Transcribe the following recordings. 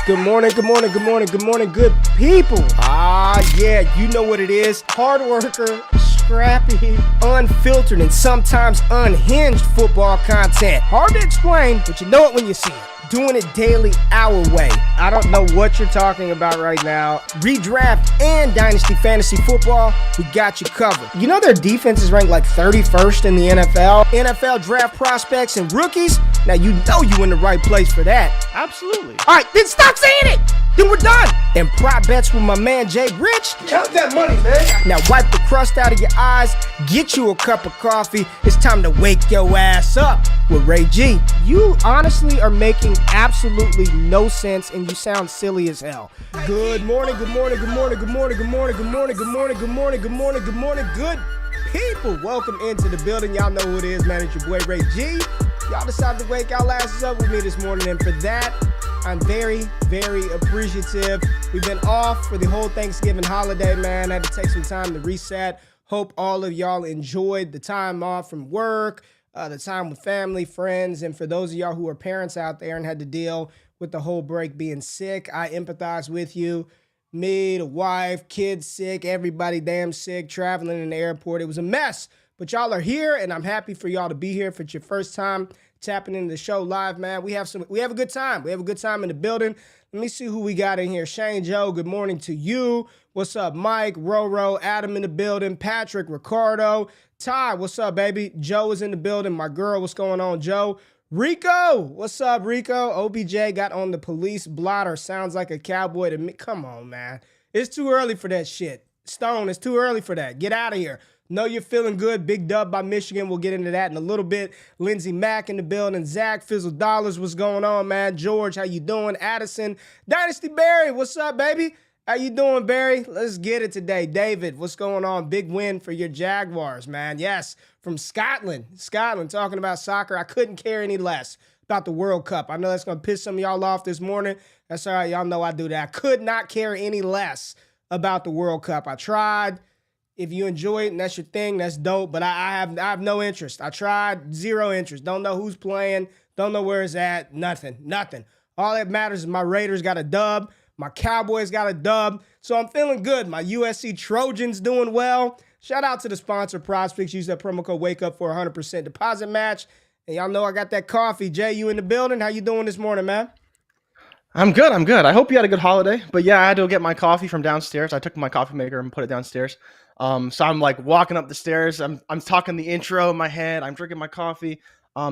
Good morning, good morning, good morning, good morning, good people. Yeah, you know what it is. Hard worker, scrappy, unfiltered, and sometimes unhinged football content. Hard to explain, but you know it when you see it. Doing it daily our way. I don't know what you're talking about right now. Redraft and Dynasty Fantasy Football, we got you covered. You know their defense is ranked like 31st in the NFL? NFL draft prospects and rookies? Now you know you in the right place for that. Absolutely. All right, then stop saying it. Then we're done. And prop bets with my man Jay Rich. Count that money, man. Now wipe the crust out of your eyes. Get you a cup of coffee. It's time to wake your ass up with Ray G. You honestly are making absolutely no sense, and you sound silly as hell. Good morning, good morning, good morning, good morning, good morning, good morning, good morning, good morning, good morning, good morning, good people. Welcome into the building. Y'all know who it is, man. It's your boy Ray G. Y'all decided to wake y'all asses up with me this morning, and for that, I'm very, very appreciative. We've been off for the whole Thanksgiving holiday, man. I had to take some time to reset. Hope all of y'all enjoyed the time off from work, the time with family, friends, and for those of y'all who are parents out there and had to deal with the whole break being sick, I empathize with you. Me, the wife, kids sick, everybody damn sick, traveling in the airport. It was a mess. But y'all are here, and I'm happy for y'all to be here. If it's your first time tapping into the show live, man, we have a good time. We have a good time in the building. Let me see who we got in here. Shane Joe, good morning to you. What's up, Mike, Roro, Adam in the building, Patrick, Ricardo, Ty, what's up, baby? Joe is in the building. My girl, what's going on, Joe? Rico, what's up, Rico? OBJ got on the police blotter. Sounds like a cowboy to me. Come on, man. It's too early for that shit. Stone, it's too early for that. Get out of here. Know you're feeling good. Big dub by Michigan. We'll get into that in a little bit. Lindsey Mack in the building. Zach Fizzle Dollars, what's going on, man? George, how you doing? Addison, Dynasty Barry, what's up, baby? How you doing, Barry? Let's get it today. David, what's going on? Big win for your Jaguars, man. Yes, from Scotland. Scotland, talking about soccer. I couldn't care any less about the World Cup. I know that's going to piss some of y'all off this morning. That's all right. Y'all know I do that. I could not care any less about the World Cup. I tried. If you enjoy it and that's your thing, that's dope. But I have no interest. I tried, zero interest. Don't know who's playing. Don't know where it's at. Nothing. All that matters is my Raiders got a dub. My Cowboys got a dub. So I'm feeling good. My USC Trojans doing well. Shout out to the sponsor, Prospects. Use that promo code WAKEUP for a 100% deposit match. And y'all know I got that coffee. Jay, you in the building? How you doing this morning, man? I'm good. I hope you had a good holiday. But yeah, I had to go get my coffee from downstairs. I took my coffee maker and put it downstairs. So I'm like walking up the stairs. I'm talking the intro in my head. I'm drinking my coffee.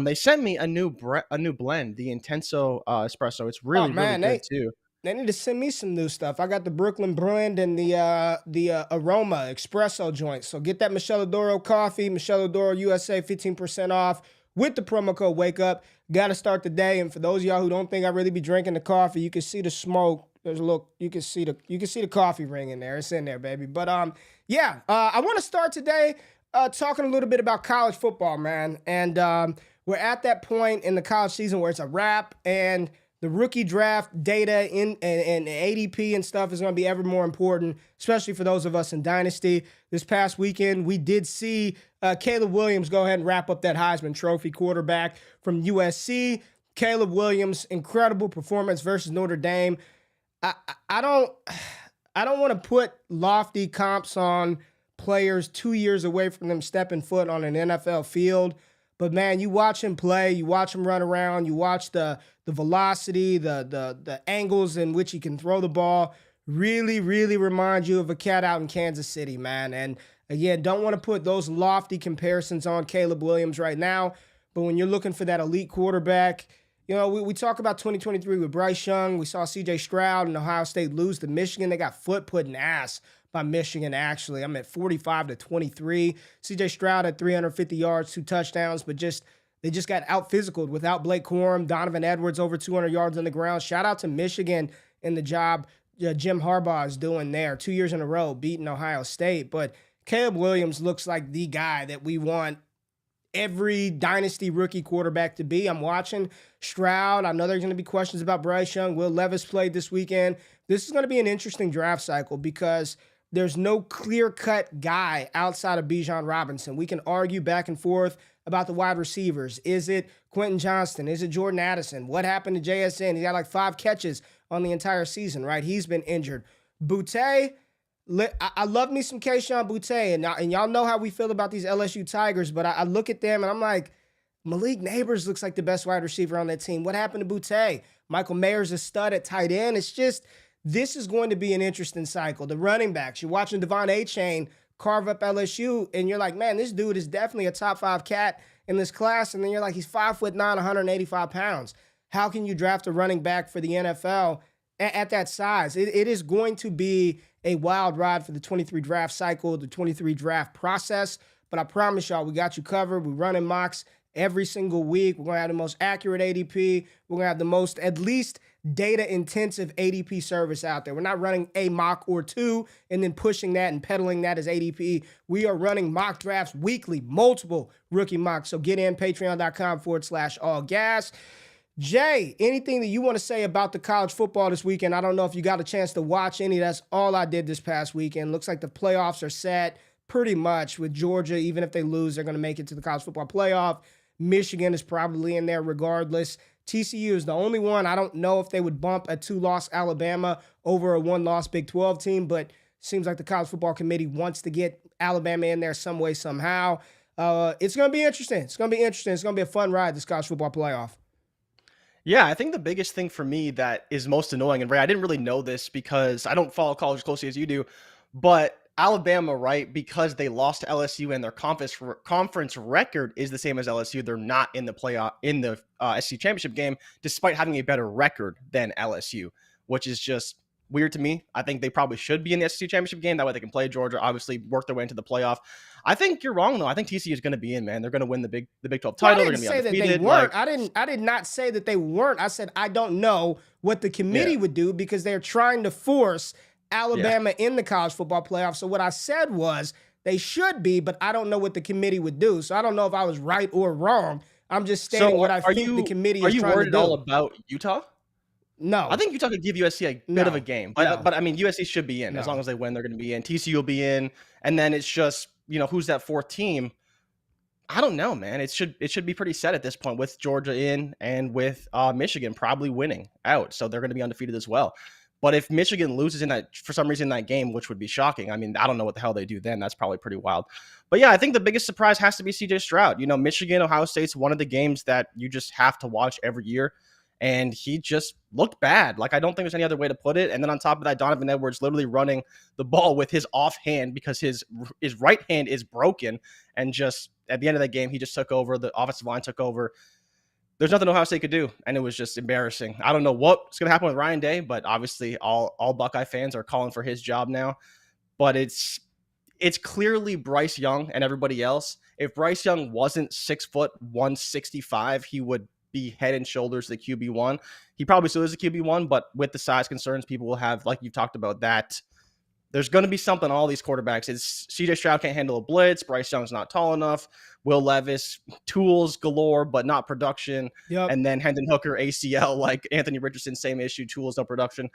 They sent me a new blend, the Intenso espresso. It's really good too. They need to send me some new stuff. I got the Brooklyn blend and the Aroma espresso joint. So get that Michelle Adoro coffee, Michelle Adoro USA, 15% off with the promo code WakeUp. Got to start the day. And for those of y'all who don't think I really be drinking the coffee, you can see the smoke. There's a look. You can see the coffee ring in there. It's in there, baby. But I want to start today talking a little bit about college football, man. And we're at that point in the college season where it's a wrap, and the rookie draft data and ADP and stuff is going to be ever more important, especially for those of us in Dynasty. This past weekend, we did see Caleb Williams go ahead and wrap up that Heisman Trophy, quarterback from USC. Caleb Williams, incredible performance versus Notre Dame. I don't want to put lofty comps on players 2 years away from them stepping foot on an NFL field. But, man, you watch him play, you watch him run around, you watch the velocity, the angles in which he can throw the ball, really, really remind you of a cat out in Kansas City, man. And, again, don't want to put those lofty comparisons on Caleb Williams right now. But when you're looking for that elite quarterback, you know, we talk about 2023 with Bryce Young. We saw C.J. Stroud and Ohio State lose to Michigan. They got foot put in ass by Michigan, actually. I'm at 45-23. C.J. Stroud had 350 yards, 2 touchdowns, but they just got out-physicaled without Blake Corum. Donovan Edwards over 200 yards on the ground. Shout out to Michigan in the job Jim Harbaugh is doing there. 2 years in a row, beating Ohio State. But Caleb Williams looks like the guy that we want every Dynasty rookie quarterback to be. I'm watching Stroud. I know there's going to be questions about Bryce Young. Will Levis played this weekend. This is going to be an interesting draft cycle because there's no clear-cut guy outside of Bijan Robinson. We can argue back and forth about the wide receivers? Is it Quentin Johnston? Is it Jordan Addison? What happened to JSN? He got like 5 catches on the entire season, right? He's been injured. Boutte, I love me some Kayshon Boutte, and y'all know how we feel about these LSU Tigers, but I look at them and I'm like, Malik Neighbors looks like the best wide receiver on that team. What happened to Boutte? Michael Mayer's a stud at tight end. It's just, this is going to be an interesting cycle. The running backs, you're watching Devon Achane carve up LSU, and you're like, man, this dude is definitely a top 5 cat in this class. And then you're like, he's 5'9", 185 pounds. How can you draft a running back for the NFL at that size? It is going to be a wild ride for the 23 draft cycle, the 23 draft process. But I promise y'all, we got you covered. We're running mocks every single week. We're going to have the most accurate ADP. We're going to have the most, at least, data-intensive ADP service out there. We're not running a mock or 2 and then pushing that and peddling that as ADP. We are running mock drafts weekly, multiple rookie mocks. So get in, patreon.com/allgas. Jay, anything that you want to say about the college football this weekend? I don't know if you got a chance to watch any. That's all I did this past weekend. Looks like the playoffs are set pretty much with Georgia. Even if they lose, they're going to make it to the college football playoff. Michigan is probably in there regardless. TCU is the only one. I don't know if they would bump a 2-loss Alabama over a 1-loss Big 12 team, but seems like the College Football Committee wants to get Alabama in there some way, somehow. It's going to be interesting. It's going to be interesting. It's going to be a fun ride, this college football playoff. Yeah, I think the biggest thing for me that is most annoying, and Ray, I didn't really know this because I don't follow college as closely as you do, but Alabama, right, because they lost to LSU and their conference record is the same as LSU, they're not in the playoff in the SEC championship game, despite having a better record than LSU, which is just weird to me. I think they probably should be in the SEC championship game. That way they can play Georgia, obviously work their way into the playoff. I think you're wrong, though. I think TCU is going to be in, man. They're going to win the Big 12 title. They're going to be undefeated. That they weren't. I did not say that they weren't. I said I don't know what the committee would do because they're trying to force Alabama in the college football playoff. So what I said was they should be, but I don't know what the committee would do. So I don't know if I was right or wrong. I'm just stating what I think the committee is trying to do. Are you worried at all about Utah? No. I think Utah could give USC a bit of a game. But I mean, USC should be in. As long as they win, they're going to be in. TCU will be in. And then it's just, who's that 4th team? I don't know, man. It should be pretty set at this point with Georgia in and with Michigan probably winning out. So they're going to be undefeated as well. But if Michigan loses in that, for some reason, in that game, which would be shocking. I mean, I don't know what the hell they do then. That's probably pretty wild. But yeah, I think the biggest surprise has to be CJ Stroud. Michigan, Ohio State's one of the games that you just have to watch every year. And he just looked bad. Like, I don't think there's any other way to put it. And then on top of that, Donovan Edwards literally running the ball with his offhand because his right hand is broken. And just at the end of that game, he just took over. The offensive line took over. There's nothing Ohio State could do, and it was just embarrassing. I don't know what's going to happen with Ryan Day, but obviously all Buckeye fans are calling for his job now. But it's clearly Bryce Young and everybody else. If Bryce Young wasn't 6 foot 165, he would be head and shoulders the QB1. He probably still is a QB1, but with the size concerns, people will have, like you've talked about, that there's going to be something on all these quarterbacks. It's CJ Stroud can't handle a blitz. Bryce Young's not tall enough. Will Levis, tools galore, but not production. Yep. And then Hendon Hooker, ACL, like Anthony Richardson, same issue, tools, no production.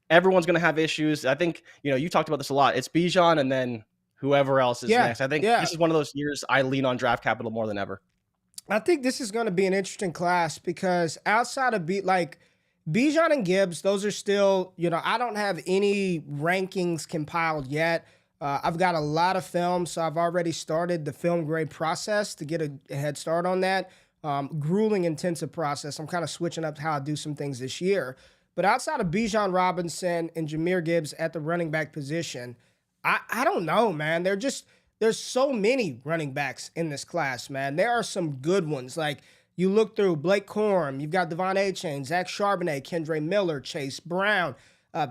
Everyone's going to have issues. I think, you talked about this a lot. It's Bijan and then whoever else is next. I think this is one of those years I lean on draft capital more than ever. I think this is going to be an interesting class because outside of Bijan and Gibbs, those are still, I don't have any rankings compiled yet. I've got a lot of film, so I've already started the film grade process to get a head start on that. Grueling, intensive process. I'm kind of switching up how I do some things this year. But outside of Bijan Robinson and Jahmyr Gibbs at the running back position, I don't know, man. There's so many running backs in this class, man. There are some good ones. Like, you look through Blake Corum, you've got Devon Achane, Zach Charbonnet, Kendre Miller, Chase Brown,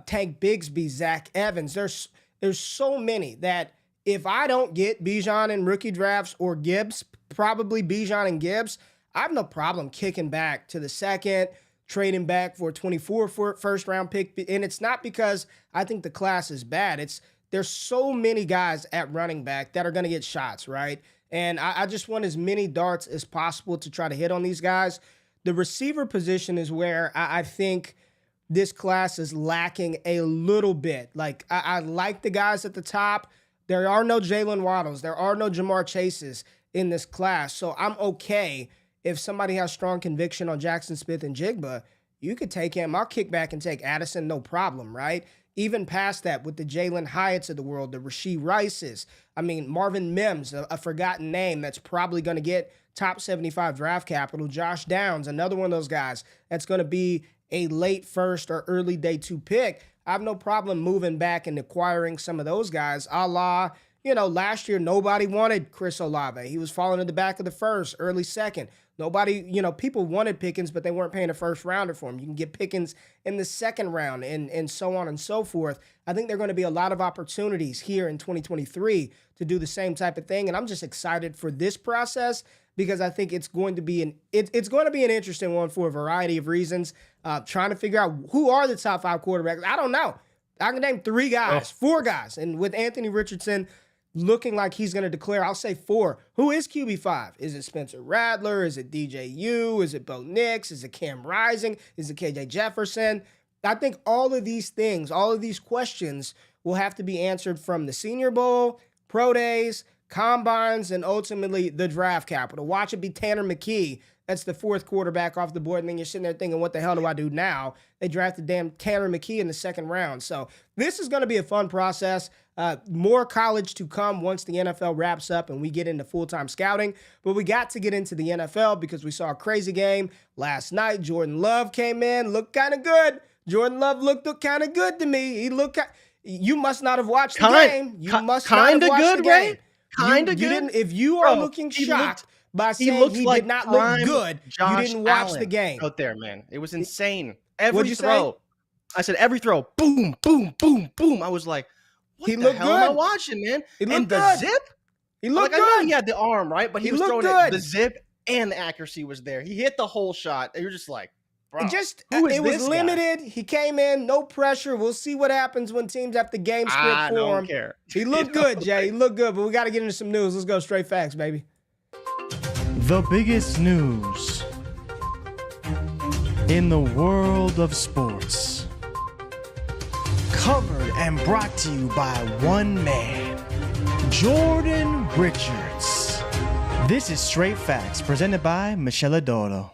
Tank Bigsby, Zach Evans. There's so many that if I don't get Bijan in rookie drafts or Gibbs, probably Bijan and Gibbs, I have no problem kicking back to the second, trading back for a 24 first round pick. And it's not because I think the class is bad. There's so many guys at running back that are going to get shots, right? And I just want as many darts as possible to try to hit on these guys. The receiver position is where I think this class is lacking a little bit. Like, I like the guys at the top. There are no Jalen Waddles. There are no Jamar Chases. in this class. So I'm okay if somebody has strong conviction on Jackson Smith and Jigba. You could take him. I'll kick back and take Addison, no problem, right? Even past that with the Jalen Hyatts of the world, the Rashee Rices. I mean, Marvin Mims, a forgotten name that's probably going to get top 75 draft capital. Josh Downs, another one of those guys that's going to be a late first or early day 2 pick. I have no problem moving back and acquiring some of those guys, a la, last year nobody wanted Chris Olave. He was falling in the back of the first, early second. Nobody, people wanted Pickens, but they weren't paying a first rounder for him. You can get Pickens in the second round and so on and so forth. I think there are going to be a lot of opportunities here in 2023 to do the same type of thing. And I'm just excited for this process because I think it's going to be an interesting one for a variety of reasons. Trying to figure out who are the top 5 quarterbacks. I don't know. I can name 3 guys, 4 guys. And with Anthony Richardson looking like he's going to declare, I'll say 4. Who is QB5? Is it Spencer Rattler? Is it DJU? Is it Bo Nix? Is it Cam Rising? Is it KJ Jefferson? I think all of these things, all of these questions will have to be answered from the Senior Bowl, Pro Days, Combines, and ultimately the draft capital. Watch it be Tanner McKee. That's the 4th quarterback off the board, and then you're sitting there thinking, what the hell do I do now? They drafted damn Tanner McKee in the 2nd round. So this is going to be a fun process. More college to come once the NFL wraps up and we get into full-time scouting. But we got to get into the NFL because we saw a crazy game last night. Jordan Love came in, looked kind of good. Jordan Love looked kind of good to me. You must not have watched the game. You must not have watched the game. Kind of good. You didn't, if you are looking shocked by saying he did not look good, you didn't watch the game. Out there, man. It was insane. Every throw. I said every throw. Boom, boom, boom, boom. I was like, what the hell am I watching, man? He looked and the good. zip? He looked good. I know he had the arm, right? But he was throwing good. The zip and the accuracy was there. He hit the whole shot. And you're just like, bro, it was limited. He came in, no pressure. We'll see what happens when teams have the game script for him. I don't care. He looked good, Jay. He looked good, but we got to get into some news. Let's go straight facts, baby. The biggest news in the world of sports. Covered and brought to you by one man, Jordan Richards. This is Straight Facts, presented by Michelle Adoro.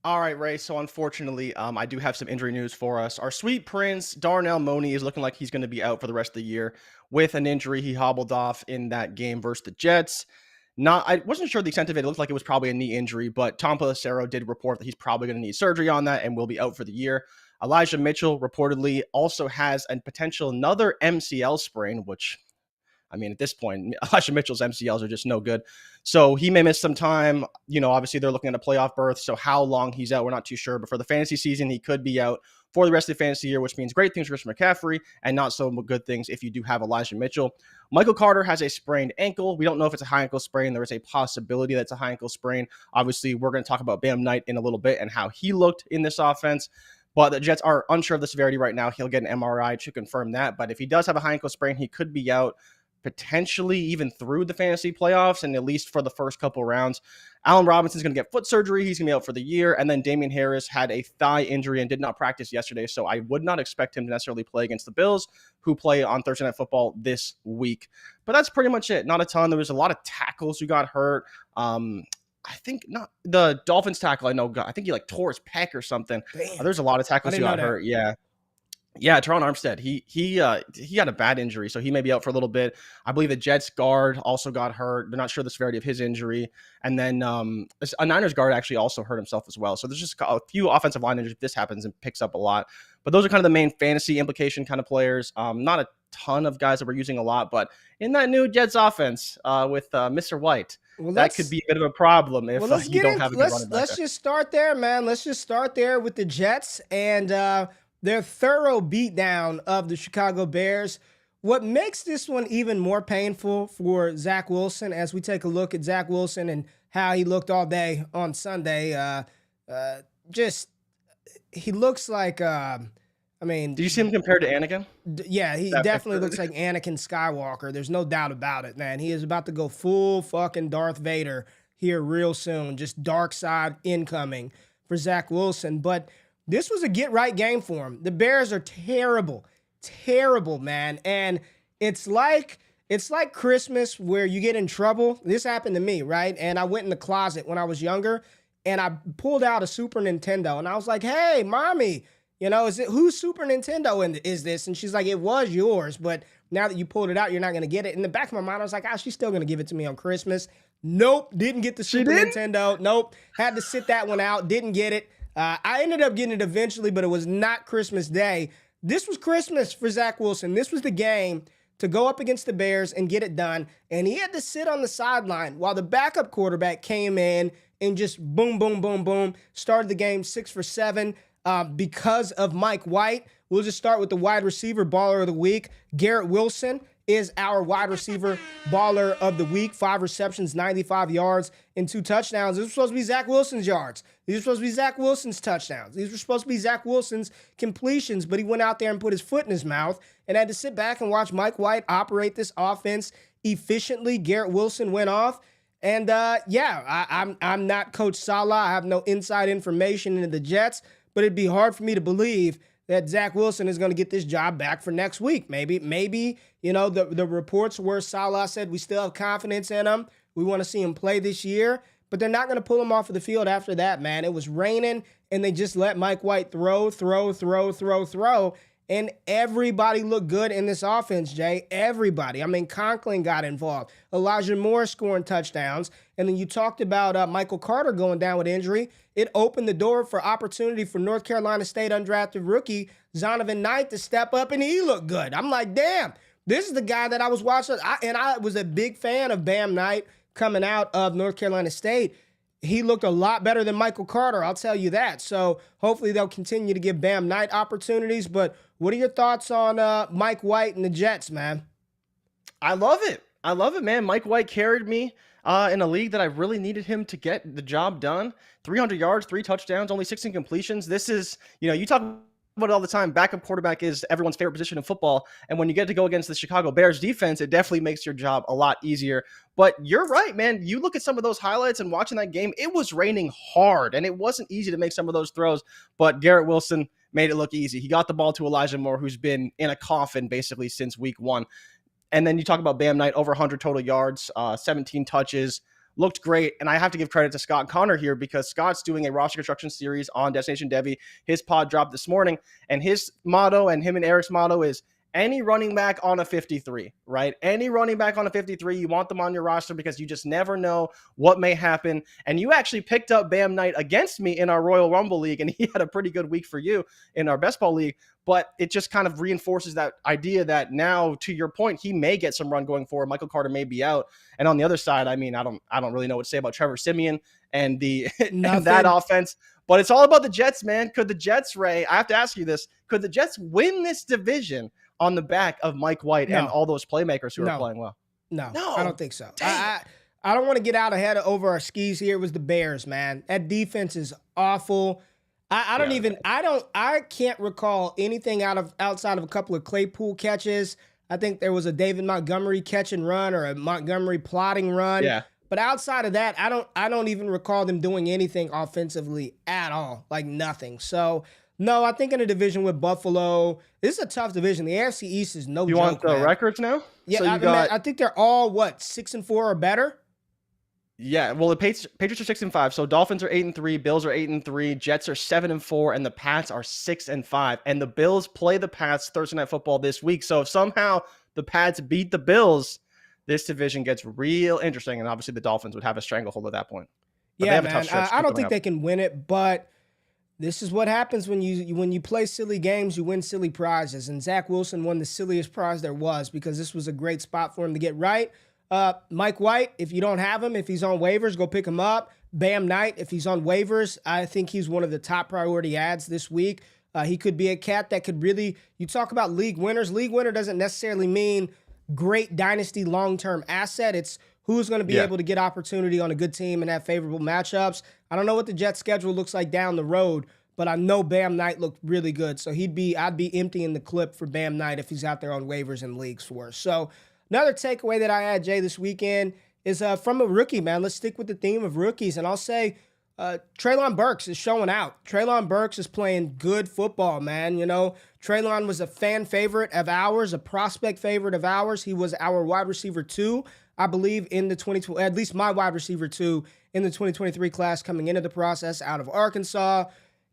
All right, Ray. So unfortunately, I do have some injury news for us. Our sweet prince, Darnell Mooney, is looking like he's going to be out for the rest of the year with an injury. He hobbled off in that game versus the Jets. I wasn't sure the extent of it. It looked like it was probably a knee injury, but Tom Pelissero did report that he's probably going to need surgery on that and will be out for the year. Elijah Mitchell reportedly also has a potential another MCL sprain, which, I mean, at this point, Elijah Mitchell's MCLs are just no good. So he may miss some time. Obviously they're looking at a playoff berth. So how long he's out, we're not too sure. But for the fantasy season, he could be out for the rest of the fantasy year, which means great things for Christian McCaffrey and not so good things if you do have Elijah Mitchell. Michael Carter has a sprained ankle. We don't know if it's a high ankle sprain. There is a possibility that's a high ankle sprain. Obviously, we're going to talk about Bam Knight in a little bit and how he looked in this offense. But the Jets are unsure of the severity right now. He'll get an MRI to confirm that. But if he does have a high ankle sprain, he could be out potentially even through the fantasy playoffs and at least for the first couple rounds. Allen Robinson's going to get foot surgery. He's going to be out for the year. And then Damian Harris had a thigh injury and did not practice yesterday. So I would not expect him to necessarily play against the Bills, who play on Thursday Night Football this week. But that's pretty much it. Not a ton. There was a lot of tackles who got hurt. I think not the Dolphins tackle. I think he tore his pec or something. There's a lot of tackles who got hurt. Yeah, Teron Armstead, he had a bad injury, so he may be out for a little bit. I believe the Jets guard also got hurt. They're not sure the severity of his injury. And then a Niners guard actually also hurt himself as well. So there's just a few offensive line injuries if this happens and picks up a lot. But those are kind of the main fantasy implication kind of players. Not a ton of guys that we're using a lot, but in that new Jets offense with Mr. White, that could be a bit of a problem if you don't have a good running back. Let's just start there, man. Let's just start there with the Jets and their thorough beatdown of the Chicago Bears. What makes this one even more painful for Zach Wilson, as we take a look at Zach Wilson and how he looked all day on Sunday, he looks like, do you see him compared to Anakin? Yeah, he definitely looks like Anakin Skywalker. There's no doubt about it, man. He is about to go full fucking Darth Vader here real soon. Just dark side incoming for Zach Wilson. But this was a get-right game for him. The Bears are terrible, man. And it's like It's like Christmas where you get in trouble. This happened to me, right? And I went in the closet when I was younger and I pulled out a Super Nintendo and I was like, hey, mommy, whose Super Nintendo is this? And she's like, it was yours, but now that you pulled it out, you're not going to get it. In the back of my mind, I was like, she's still going to give it to me on Christmas. Nope, didn't get the Super Nintendo. Nope, had to sit that one out, didn't get it. I ended up getting it eventually, but it was not Christmas Day. This was Christmas for Zach Wilson. This was the game to go up against the Bears and get it done. And he had to sit on the sideline while the backup quarterback came in and just boom, boom, boom, boom, started the game 6 for 7 because of Mike White. We'll just start with the wide receiver baller of the week. Garrett Wilson is our wide receiver baller of the week. 5 receptions, 95 yards, and 2 touchdowns. This was supposed to be Zach Wilson's yards. These were supposed to be Zach Wilson's touchdowns. These were supposed to be Zach Wilson's completions, but he went out there and put his foot in his mouth and had to sit back and watch Mike White operate this offense efficiently. Garrett Wilson went off. And I'm not Coach Saleh. I have no inside information into the Jets, but it'd be hard for me to believe that Zach Wilson is going to get this job back for next week. Maybe, the reports were Saleh said we still have confidence in him. We want to see him play this year, but they're not going to pull him off of the field after that, man. It was raining, and they just let Mike White throw. And everybody looked good in this offense, Jay. Everybody. I mean, Conklin got involved. Elijah Moore scoring touchdowns. And then you talked about Michael Carter going down with injury. It opened the door for opportunity for North Carolina State undrafted rookie Zonovan Knight to step up, and he looked good. I'm like, damn, this is the guy that I was watching. I was a big fan of Bam Knight coming out of North Carolina State. He looked a lot better than Michael Carter, I'll tell you that. So hopefully they'll continue to give Bam Knight opportunities. But what are your thoughts on Mike White and the Jets, man? I love it. I love it, man. Mike White carried me in a league that I really needed him to get the job done. 300 yards, 3 touchdowns, only 16 completions. This is, you talk about it all the time. Backup quarterback is everyone's favorite position in football. And when you get to go against the Chicago Bears defense, it definitely makes your job a lot easier. But you're right, man. You look at some of those highlights and watching that game, it was raining hard and it wasn't easy to make some of those throws. But Garrett Wilson made it look easy. He got the ball to Elijah Moore, who's been in a coffin basically since week 1. And then you talk about Bam Knight, over 100 total yards, 17 touches. Looked great, and I have to give credit to Scott Connor here because Scott's doing a roster construction series on Destination Devy. His pod dropped this morning, and his motto and him and Eric's motto is any running back on a 53, right? Any running back on a 53, you want them on your roster because you just never know what may happen. And you actually picked up Bam Knight against me in our Royal Rumble League, and he had a pretty good week for you in our Best Ball League. But it just kind of reinforces that idea that now, to your point, he may get some run going forward. Michael Carter may be out. And on the other side, I mean, I don't really know what to say about Trevor Siemian and and that offense. But it's all about the Jets, man. Could the Jets, Ray, I have to ask you this, could the Jets win this division on the back of Mike White and all those playmakers who are playing well? No, I don't think so. I don't want to get out ahead over our skis here. It was the Bears, man. That defense is awful. I can't recall anything outside of a couple of Claypool catches. I think there was a David Montgomery catch and run or a Montgomery plotting run. Yeah. But outside of that, I don't even recall them doing anything offensively at all, like nothing. So, no, I think in a division with Buffalo, this is a tough division. The AFC East is no joke. You want the records now? Yeah, so I think they're all, 6-4 or better? Yeah, well, the Patriots are 6-5, so Dolphins are 8-3, Bills are 8-3, Jets are 7-4, and the Pats are 6-5. And the Bills play the Pats Thursday Night Football this week. So if somehow the Pats beat the Bills, this division gets real interesting, and obviously the Dolphins would have a stranglehold at that point. But yeah, man, I don't think they can win it, but this is what happens when you play silly games, you win silly prizes. And Zach Wilson won the silliest prize there was because this was a great spot for him to get right. Mike White, if you don't have him, if he's on waivers, go pick him up. Bam Knight, if he's on waivers, I think he's one of the top priority ads this week. He could be a cat that could really, you talk about league winners. League winner doesn't necessarily mean great dynasty long-term asset. It's who's going to be able to get opportunity on a good team and have favorable matchups. I don't know what the Jets schedule looks like down the road, but I know Bam Knight looked really good. So I'd be emptying the clip for Bam Knight if he's out there on waivers and leagues for us. So another takeaway that I had, Jay, this weekend is from a rookie, man. Let's stick with the theme of rookies. And I'll say Treylon Burks is showing out. Treylon Burks is playing good football, man. You know, Treylon was a fan favorite of ours, a prospect favorite of ours. He was our wide receiver 2, I believe, in the 2020, at least my wide receiver 2 in the 2023 class coming into the process out of Arkansas.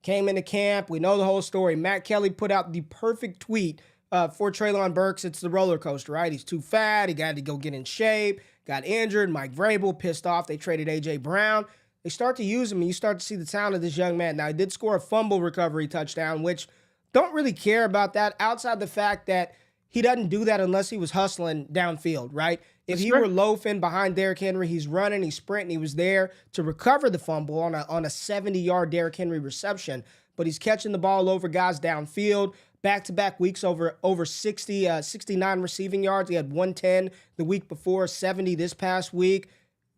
Came into camp. We know the whole story. Matt Kelly put out the perfect tweet for Treylon Burks. It's the roller coaster, right? He's too fat. He got to go get in shape. Got injured. Mike Vrabel pissed off. They traded A.J. Brown. They start to use him, and you start to see the talent of this young man. Now, he did score a fumble recovery touchdown, which don't really care about that outside the fact that he doesn't do that unless he was hustling downfield, right? If he were loafing behind Derrick Henry, he's running, he's sprinting, he was there to recover the fumble on a 70-yard Derrick Henry reception, but he's catching the ball over guys downfield. Back-to-back weeks over 69 receiving yards. He had 110 the week before, 70 this past week.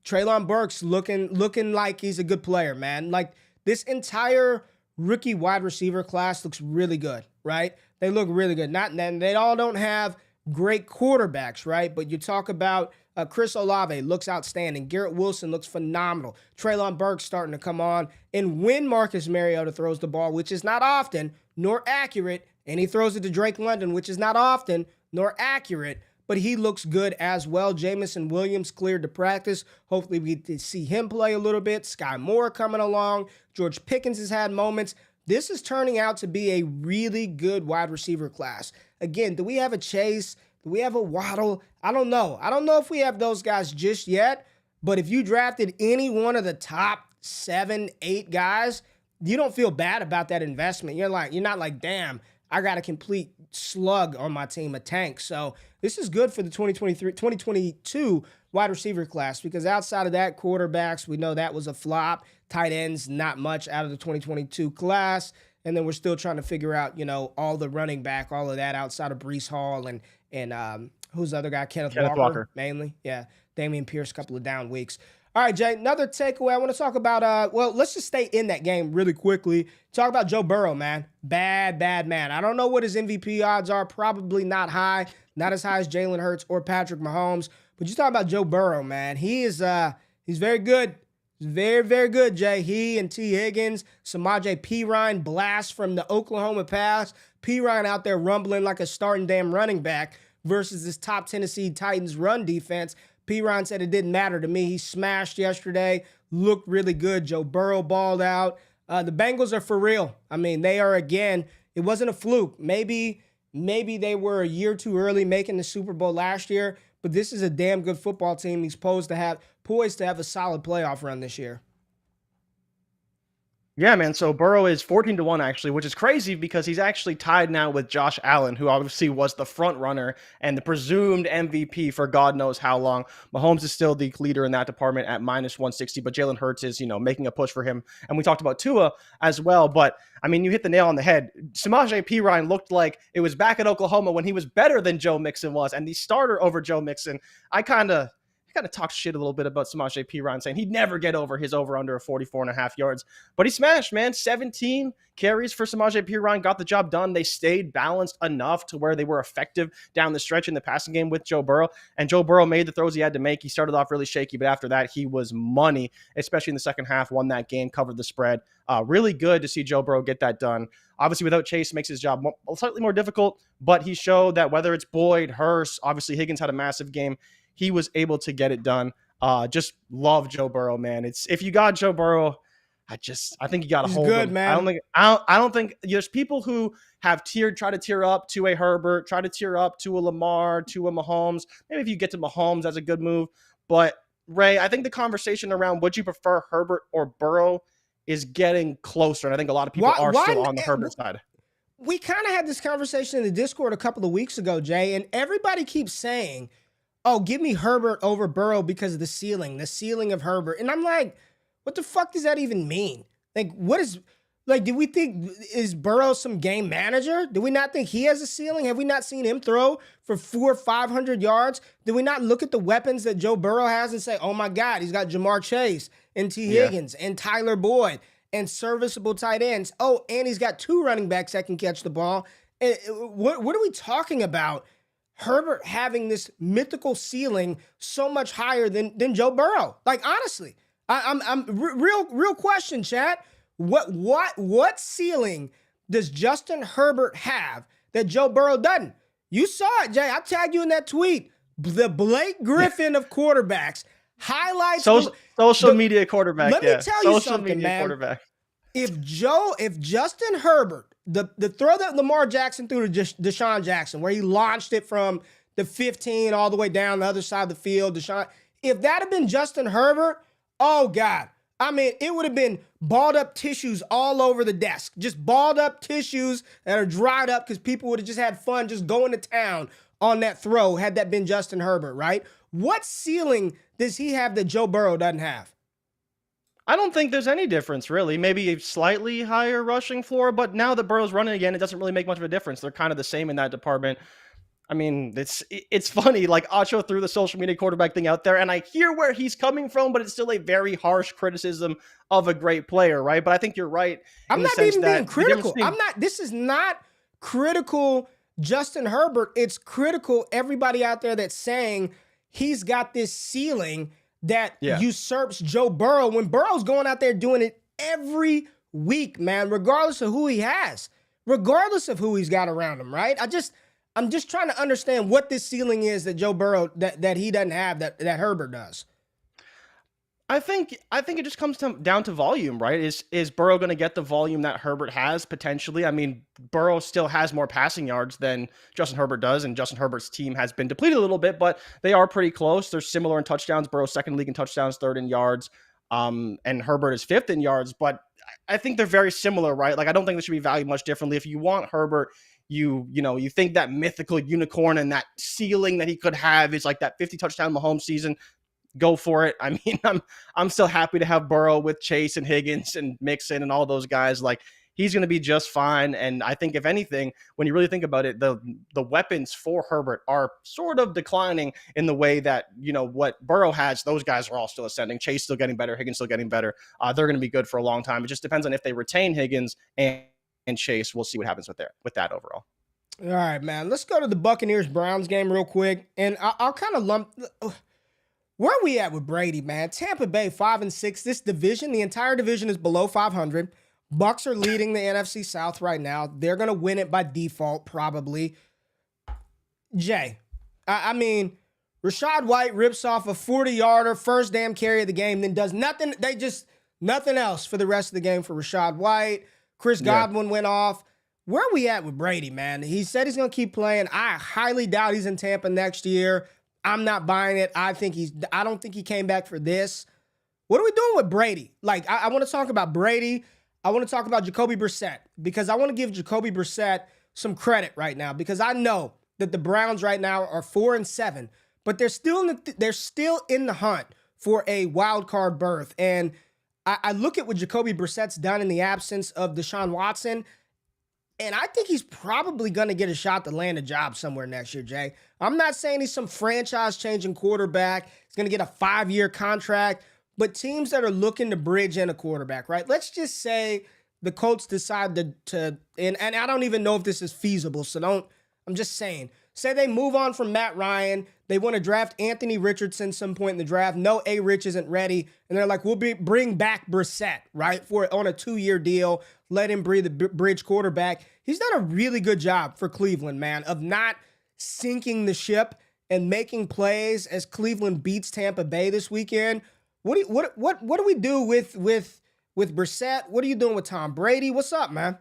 Treylon Burks looking like he's a good player, man. Like, this entire rookie wide receiver class looks really good, right? They look really good. They all don't have great quarterbacks, right? But you talk about Chris Olave looks outstanding. Garrett Wilson looks phenomenal. Treylon Burks starting to come on. And when Marcus Mariota throws the ball, which is not often nor accurate, and he throws it to Drake London, which is not often nor accurate, but he looks good as well. Jamison Williams cleared to practice. Hopefully we get to see him play a little bit. Sky Moore coming along. George Pickens has had moments. This is turning out to be a really good wide receiver class. Again, do we have a Chase? Do we have a Waddle? I don't know. I don't know if we have those guys just yet, but if you drafted any one of the top 7, 8 guys, you don't feel bad about that investment. You're not like, damn, I got a complete slug on my team, a tank. So this is good for the 2022 wide receiver class, because outside of that, quarterbacks, we know that was a flop. Tight ends, not much out of the 2022 class. And then we're still trying to figure out, you know, all the running back, all of that outside of Breece Hall and who's the other guy? Kenneth Walker, mainly. Yeah, Damian Pierce, a couple of down weeks. All right, Jay, another takeaway. I want to talk about, let's just stay in that game really quickly. Talk about Joe Burrow, man. Bad man. I don't know what his MVP odds are. Probably not high. Not as high as Jalen Hurts or Patrick Mahomes. But you talk about Joe Burrow, man. He's very good. He's very, very good, Jay. He and T. Higgins, Samaje Perine blast from the Oklahoma pass. Perine out there rumbling like a starting damn running back versus this top Tennessee Titans run defense. Perine said it didn't matter to me. He smashed yesterday. Looked really good. Joe Burrow balled out. The Bengals are for real. I mean, they are, again, it wasn't a fluke. Maybe they were a year too early making the Super Bowl last year, but this is a damn good football team. He's poised to have a solid playoff run this year. Yeah, man. So Burrow is 14-1 actually, which is crazy because he's actually tied now with Josh Allen, who obviously was the front runner and the presumed MVP for God knows how long. Mahomes is still the leader in that department at -160, but Jalen Hurts is, making a push for him. And we talked about Tua as well, but I mean, you hit the nail on the head. Samaje Perine looked like it was back at Oklahoma when he was better than Joe Mixon was, and the starter over Joe Mixon. I kind of talked shit a little bit about Samaje Perine, saying he'd never get over his over-under of 44.5 yards. But he smashed, man. 17 carries for Samaje Perine, got the job done. They stayed balanced enough to where they were effective down the stretch in the passing game with Joe Burrow. And Joe Burrow made the throws he had to make. He started off really shaky, but after that, he was money, especially in the second half, won that game, covered the spread. Really good to see Joe Burrow get that done. Obviously, without Chase, makes his job slightly more difficult, but he showed that whether it's Boyd, Hurst, obviously Higgins had a massive game, he was able to get it done. Just love Joe Burrow, man. If you got Joe Burrow, I think you got to hold good, him. man. I don't think there's people who have try to tier up to a Herbert, try to tier up to a Lamar, to a Mahomes. Maybe if you get to Mahomes, that's a good move. But Ray, I think the conversation around would you prefer Herbert or Burrow is getting closer, and I think a lot of people are still on the Herbert side. We kind of had this conversation in the Discord a couple of weeks ago, Jay, and everybody keeps saying, oh, give me Herbert over Burrow because of the ceiling of Herbert. And I'm like, what the fuck does that even mean? Do we think, is Burrow some game manager? Do we not think he has a ceiling? Have we not seen him throw for 400 or 500 yards? Do we not look at the weapons that Joe Burrow has and say, oh my God, he's got Jamar Chase and T. Higgins and Tyler Boyd and serviceable tight ends. Oh, and he's got 2 running backs that can catch the ball. And what are we talking about? Herbert having this mythical ceiling so much higher than Joe Burrow. Like, honestly, Real question, chat. What ceiling does Justin Herbert have that Joe Burrow doesn't? You saw it, Jay. I tagged you in that tweet. The Blake Griffin of quarterbacks. Highlights. Social media quarterback. Let me tell you something, man. Quarterback. If Justin Herbert, the throw that Lamar Jackson threw to Deshaun Jackson, where he launched it from the 15 all the way down the other side of the field, if that had been Justin Herbert, oh God. I mean, it would have been balled up tissues all over the desk. Just balled up tissues that are dried up because people would have just had fun just going to town on that throw had that been Justin Herbert, right? What ceiling does he have that Joe Burrow doesn't have? I don't think there's any difference, really. Maybe a slightly higher rushing floor, but now that Burrow's running again, it doesn't really make much of a difference. They're kind of the same in that department. I mean, it's funny. Like, Acho threw the social media quarterback thing out there, and I hear where he's coming from, but it's still a very harsh criticism of a great player, right? But I think you're right. I'm not even being critical. This is not critical Justin Herbert. It's critical everybody out there that's saying he's got this ceiling that usurps Joe Burrow when Burrow's going out there doing it every week, man, regardless of who he has, regardless of who he's got around him, right? I'm just trying to understand what this ceiling is that Joe Burrow that he doesn't have that Herbert does. I think it just comes down to volume, right? Is Burrow going to get the volume that Herbert has potentially? I mean, Burrow still has more passing yards than Justin Herbert does, and Justin Herbert's team has been depleted a little bit, but they are pretty close. They're similar in touchdowns. Burrow's second league in touchdowns, third in yards, and Herbert is fifth in yards. But I think they're very similar, right? Like, I don't think they should be valued much differently. If you want Herbert, you think that mythical unicorn and that ceiling that he could have is like that 50 touchdown Mahomes season. Go for it. I mean, I'm still happy to have Burrow with Chase and Higgins and Mixon and all those guys. Like, he's going to be just fine. And I think if anything, when you really think about it, the weapons for Herbert are sort of declining in the way that, what Burrow has, those guys are all still ascending. Chase still getting better. Higgins still getting better. They're going to be good for a long time. It just depends on if they retain Higgins and Chase. We'll see what happens with that overall. All right, man. Let's go to the Buccaneers-Browns game real quick. And I'll kind of lump... Where are we at with Brady, man? Tampa Bay 5-6. This division, the entire division is below 500. Bucs are leading the NFC South right now. They're going to win it by default, probably. Jay, I mean, Rachaad White rips off a 40-yarder, first damn carry of the game, then does nothing. Nothing else for the rest of the game for Rachaad White. Chris Godwin went off. Where are we at with Brady, man? He said he's going to keep playing. I highly doubt he's in Tampa next year. I'm not buying it. I don't think he came back for this. What are we doing with Brady? Like, I want to talk about Brady. I want to talk about Jacoby Brissett because I want to give Jacoby Brissett some credit right now because I know that the Browns right now are 4-7, but they're still in the hunt for a wild card berth. And I look at what Jacoby Brissett's done in the absence of Deshaun Watson, and I think he's probably going to get a shot to land a job somewhere next year, Jay. I'm not saying he's some franchise-changing quarterback. He's going to get a 5-year contract. But teams that are looking to bridge in a quarterback, right? Let's just say the Colts decide to and I don't even know if this is feasible, so I'm just saying. Say they move on from Matt Ryan. They want to draft Anthony Richardson some point in the draft. No, A-Rich isn't ready. And they're like, bring back Brissett, right? On a 2-year deal. Let him be the bridge quarterback. He's done a really good job for Cleveland, man, of not sinking the ship and making plays as Cleveland beats Tampa Bay this weekend. What do we do with Brissett? What are you doing with Tom Brady? What's up, man?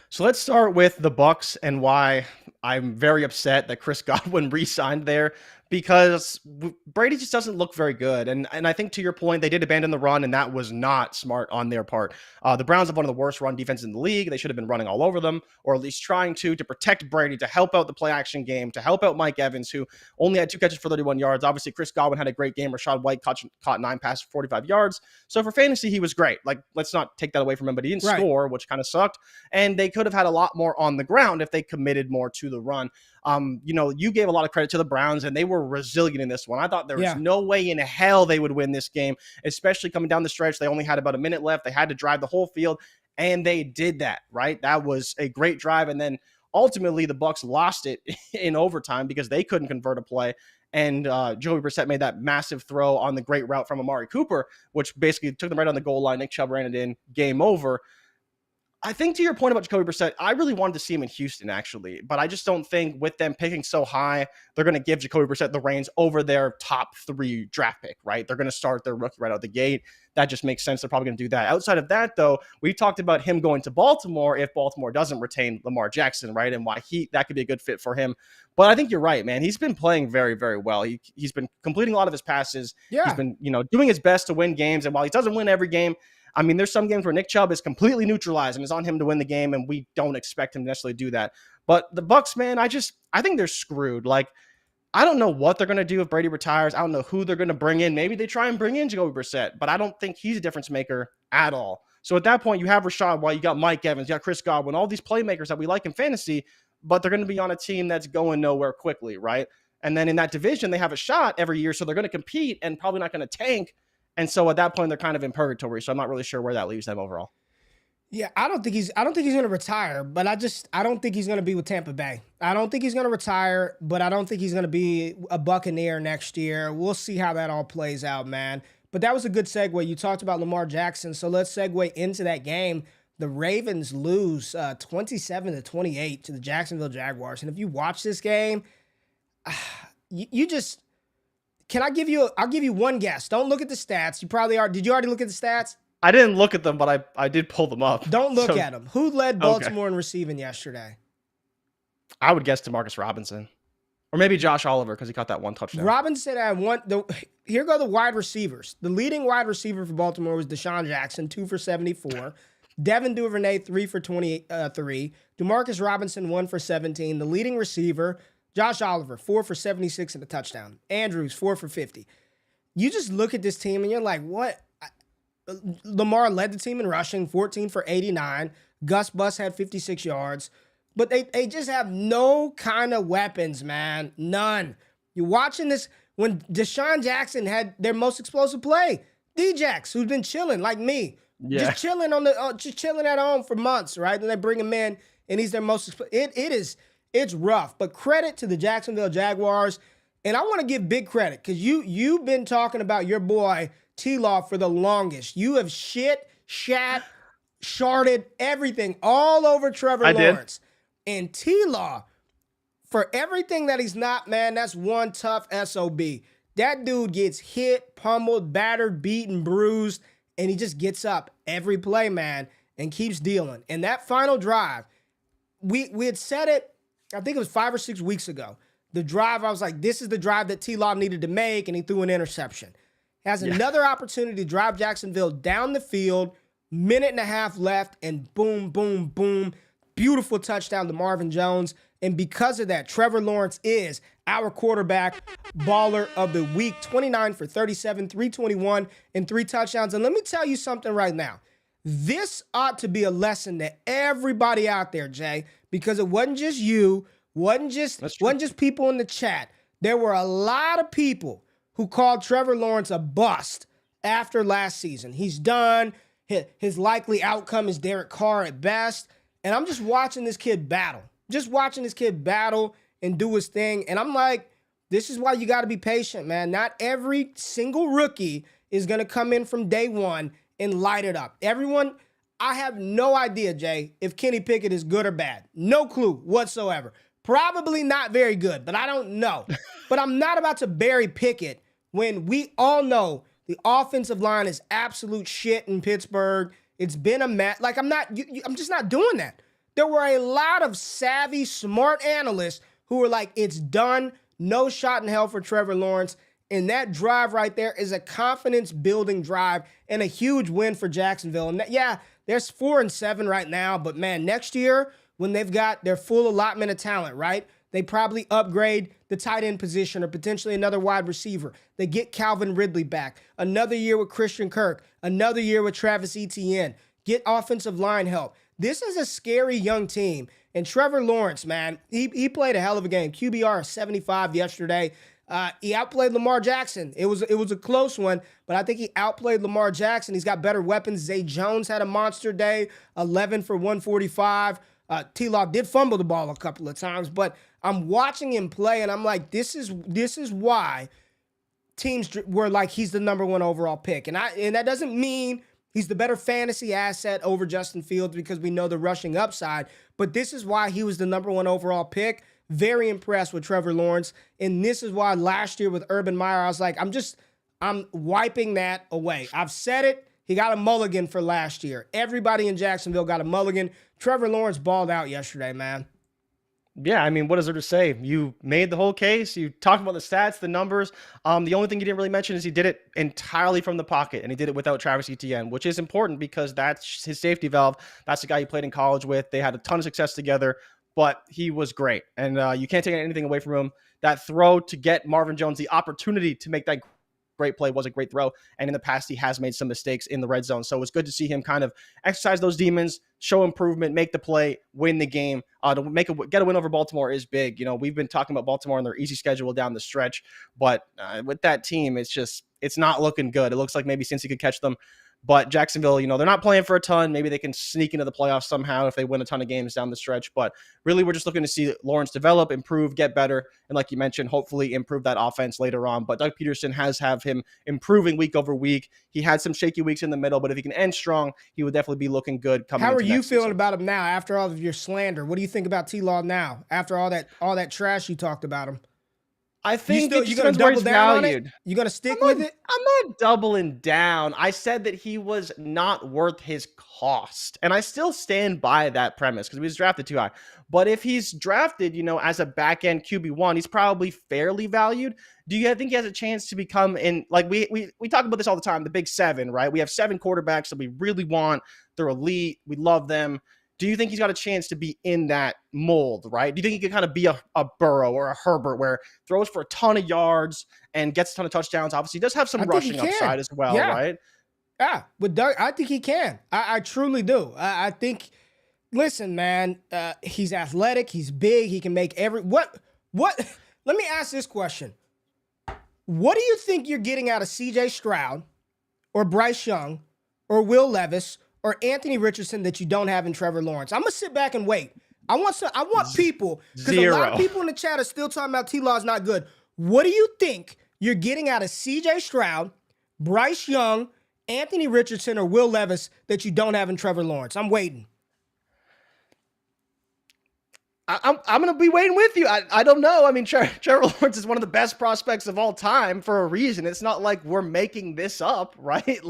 So let's start with the Bucs and why I'm very upset that Chris Godwin re-signed there, because Brady just doesn't look very good. And I think to your point, they did abandon the run, and that was not smart on their part. The Browns have one of the worst run defenses in the league. They should have been running all over them, or at least trying to protect Brady, to help out the play action game, to help out Mike Evans, who only had 2 catches for 31 yards. Obviously, Chris Godwin had a great game. Rachaad White caught 9 passes for 45 yards. So for fantasy, he was great. Like, let's not take that away from him, but he didn't score, which kind of sucked. And they could have had a lot more on the ground if they committed more to the run. You gave a lot of credit to the Browns, and they were resilient in this one. I thought there was no way in hell they would win this game, especially coming down the stretch. They only had about a minute left. They had to drive the whole field, and they did that, right? That was a great drive. And then ultimately the Bucs lost it in overtime because they couldn't convert a play. and Jacoby Brissett made that massive throw on the great route from Amari Cooper, which basically took them right on the goal line. Nick Chubb ran it in, game over. I think to your point about Jacoby Brissett, I really wanted to see him in Houston, actually. But I just don't think with them picking so high, they're going to give Jacoby Brissett the reins over their top 3 draft pick, right? They're going to start their rookie right out the gate. That just makes sense. They're probably going to do that. Outside of that, though, we talked about him going to Baltimore if Baltimore doesn't retain Lamar Jackson, right? And why that could be a good fit for him. But I think you're right, man. He's been playing very, very well. He's been completing a lot of his passes. Yeah. He's been, doing his best to win games. And while he doesn't win every game, I mean, there's some games where Nick Chubb is completely neutralized and it's on him to win the game, and we don't expect him to necessarily do that. But the Bucs, man, I think they're screwed. Like, I don't know what they're going to do if Brady retires. I don't know who they're going to bring in. Maybe they try and bring in Jacoby Brissett, but I don't think he's a difference maker at all. So at that point, you have Rashad White, you got Mike Evans, you got Chris Godwin, all these playmakers that we like in fantasy, but they're going to be on a team that's going nowhere quickly, right? And then in that division, they have a shot every year, so they're going to compete and probably not going to tank. And so at that point, they're kind of in purgatory. So I'm not really sure where that leaves them overall. Yeah, I don't think he's going to retire, but I don't think he's going to be with Tampa Bay. I don't think he's going to retire, but I don't think he's going to be a Buccaneer next year. We'll see how that all plays out, man. But that was a good segue. You talked about Lamar Jackson, so let's segue into that game. The Ravens lose 27-28 to the Jacksonville Jaguars. And if you watch this game, you just I'll give you one guess. Don't look at the stats. You probably are. Did you already look at the stats? I didn't look at them, but I did pull them up. Don't look at them. Who led Baltimore in receiving yesterday? I would guess DeMarcus Robinson. Or maybe Josh Oliver because he caught that one touchdown. Robinson had here go the wide receivers. The leading wide receiver for Baltimore was Deshaun Jackson, 2 for 74. Devin Duvernay, 3 for 23. DeMarcus Robinson, 1 for 17. The leading receiver, Josh Oliver, 4 for 76 and a touchdown. Andrews, 4 for 50. You just look at this team and you're like, what? Lamar led the team in rushing, 14 for 89. Gus Bus had 56 yards. But they just have no kind of weapons, man. None. You're watching this when Deshaun Jackson had their most explosive play. D-Jax, who's been chilling like me. Yeah. Just chilling just chilling at home for months, right? And they bring him in, and he's their most. It's rough. But credit to the Jacksonville Jaguars, and I want to give big credit because you've been talking about your boy T-Law for the longest. You have sharded everything all over Trevor Lawrence. And T-Law, for everything that he's not, man, that's one tough SOB. That dude gets hit, pummeled, battered, beaten, bruised, and he just gets up every play, man, and keeps dealing. And that final drive, we had said it, I think it was 5 or 6 weeks ago. The drive, I was like, this is the drive that T-Law needed to make, and he threw an interception. Has another opportunity to drive Jacksonville down the field, minute and a half left, and boom, boom, boom. Beautiful touchdown to Marvin Jones. And because of that, Trevor Lawrence is our quarterback baller of the week. 29 for 37, 321, and 3 touchdowns. And let me tell you something right now. This ought to be a lesson to everybody out there, Jay, because it wasn't just you, wasn't just people in the chat. There were a lot of people who called Trevor Lawrence a bust after last season. He's done. His likely outcome is Derek Carr at best. And I'm just watching this kid battle. And do his thing. And I'm like, this is why you got to be patient, man. Not every single rookie is going to come in from day one and light it up. Everyone, I have no idea, Jay, if Kenny Pickett is good or bad. No clue whatsoever. Probably not very good, but I don't know. But I'm not about to bury Pickett when we all know the offensive line is absolute shit in Pittsburgh. It's been a mess. Like, I'm just not doing that. There were a lot of savvy, smart analysts who were like, it's done. No shot in hell for Trevor Lawrence. And that drive right there is a confidence-building drive and a huge win for Jacksonville. And there's 4-7 right now. But, man, next year, when they've got their full allotment of talent, right, they probably upgrade the tight end position or potentially another wide receiver. They get Calvin Ridley back. Another year with Christian Kirk. Another year with Travis Etienne. Get offensive line help. This is a scary young team. And Trevor Lawrence, man, he played a hell of a game. QBR 75 yesterday. He outplayed Lamar Jackson. It was a close one, but I think he outplayed Lamar Jackson. He's got better weapons. Zay Jones had a monster day, 11 for 145. T-Law did fumble the ball a couple of times, but I'm watching him play, and I'm like, this is why teams were like, he's the number 1 overall pick. And that doesn't mean he's the better fantasy asset over Justin Fields because we know the rushing upside, but this is why he was the number 1 overall pick. Very impressed with Trevor Lawrence. And this is why last year with Urban Meyer, I was like, I'm wiping that away. I've said it. He got a mulligan for last year. Everybody in Jacksonville got a mulligan. Trevor Lawrence balled out yesterday, man. Yeah, I mean, what is there to say? You made the whole case. You talked about the stats, the numbers. The only thing you didn't really mention is he did it entirely from the pocket, and he did it without Travis Etienne, which is important because that's his safety valve. That's the guy he played in college with. They had a ton of success together, but he was great, and you can't take anything away from him. That throw to get Marvin Jones the opportunity to make that great play was a great throw, and in the past he has made some mistakes in the red zone, so it was good to see him kind of exercise those demons, show improvement, make the play, win the game. To get a win over Baltimore is big. You know, we've been talking about Baltimore and their easy schedule down the stretch, but with that team, it's not looking good. It looks like maybe Cincy could catch them. But Jacksonville, you know, they're not playing for a ton. Maybe they can sneak into the playoffs somehow if they win a ton of games down the stretch. But really, we're just looking to see Lawrence develop, improve, get better. And like you mentioned, hopefully improve that offense later on. But Doug Peterson has him improving week over week. He had some shaky weeks in the middle, but if he can end strong, he would definitely be looking good coming How into are you next feeling season. about him now after all of your slander? What do you think about T-Law now after all that trash you talked about him? I think you gonna double down on it? You gonna stick with it? I'm not doubling down. I said that he was not worth his cost, and I still stand by that premise because he was drafted too high. But if he's drafted, you know, as a back end QB1, he's probably fairly valued. Do you think he has a chance to become in, like we talk about this all the time, the big 7, right? We have 7 quarterbacks that we really want. They're elite. We love them. Do you think he's got a chance to be in that mold, right? Do you think he could kind of be a Burrow or a Herbert where throws for a ton of yards and gets a ton of touchdowns? Obviously, he does have some rushing upside as well, right? Yeah, with Doug, I think he can. I truly do. I think, listen, man, he's athletic. He's big. He can make what? Let me ask this question. What do you think you're getting out of C.J. Stroud or Bryce Young or Will Levis or Anthony Richardson that you don't have in Trevor Lawrence? I'm gonna sit back and wait. I want people, because a lot of people in the chat are still talking about T-Law is not good. What do you think you're getting out of C.J. Stroud, Bryce Young, Anthony Richardson, or Will Levis that you don't have in Trevor Lawrence? I'm waiting. I'm going to be waiting with you. I don't know. I mean, Trevor Lawrence is one of the best prospects of all time for a reason. It's not like we're making this up, right?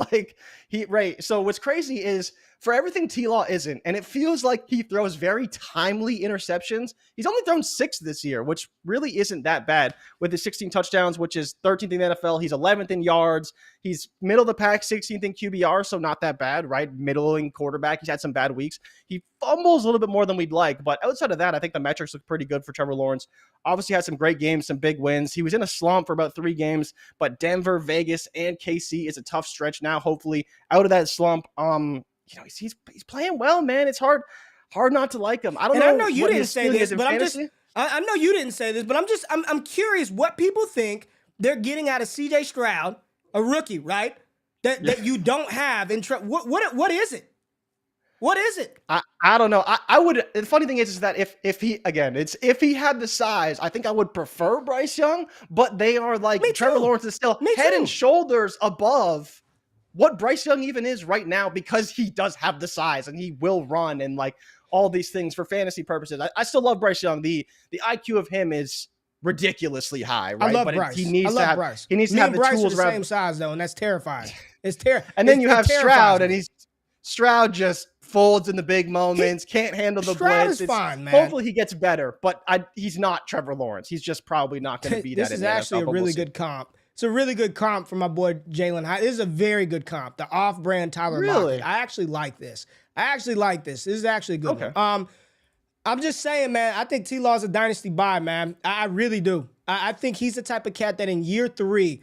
Right. So what's crazy is for everything T-Law isn't, and it feels like he throws very timely interceptions. He's only thrown 6 this year, which really isn't that bad with his 16 touchdowns, which is 13th in the NFL. He's 11th in yards. He's middle of the pack, 16th in QBR, so not that bad, right? Middling quarterback. He's had some bad weeks. He fumbles a little bit more than we'd like, but outside of that, I think the metrics look pretty good for Trevor Lawrence. Obviously had some great games, some big wins. He was in a slump for about 3 games, but Denver, Vegas, and KC is a tough stretch now, hopefully out of that slump. You know, he's playing well, man. It's hard not to like him. I don't know. I know you didn't say this, but I know you didn't say this, but I'm curious what people think they're getting out of C.J. Stroud, a rookie, right? That you don't have in what is it? What is it? I don't know. I would. The funny thing is that if he had the size, I think I would prefer Bryce Young. But they are like Trevor Lawrence is still head and shoulders above what Bryce Young even is right now because he does have the size and he will run and like all these things for fantasy purposes. I still love Bryce Young. The IQ of him is ridiculously high, right? I love Bryce. He needs to have Bryce. He needs to have the Bryce tools are the around. same size though, and that's terrifying. It's terrifying. And then you have Stroud, and Stroud just folds in the big moments, can't handle the Stroud blitz. Is fine, man. Hopefully he gets better, but he's not Trevor Lawrence. He's just probably not going to be that. This is actually a really good comp. It's a really good comp for my boy Jalen Hyatt. This is a very good comp. The off-brand Tyler Lockett. I actually like this. This is actually a good one. I'm just saying, man, I think T-Law is a dynasty buy, man. I really do. I think he's the type of cat that in year 3,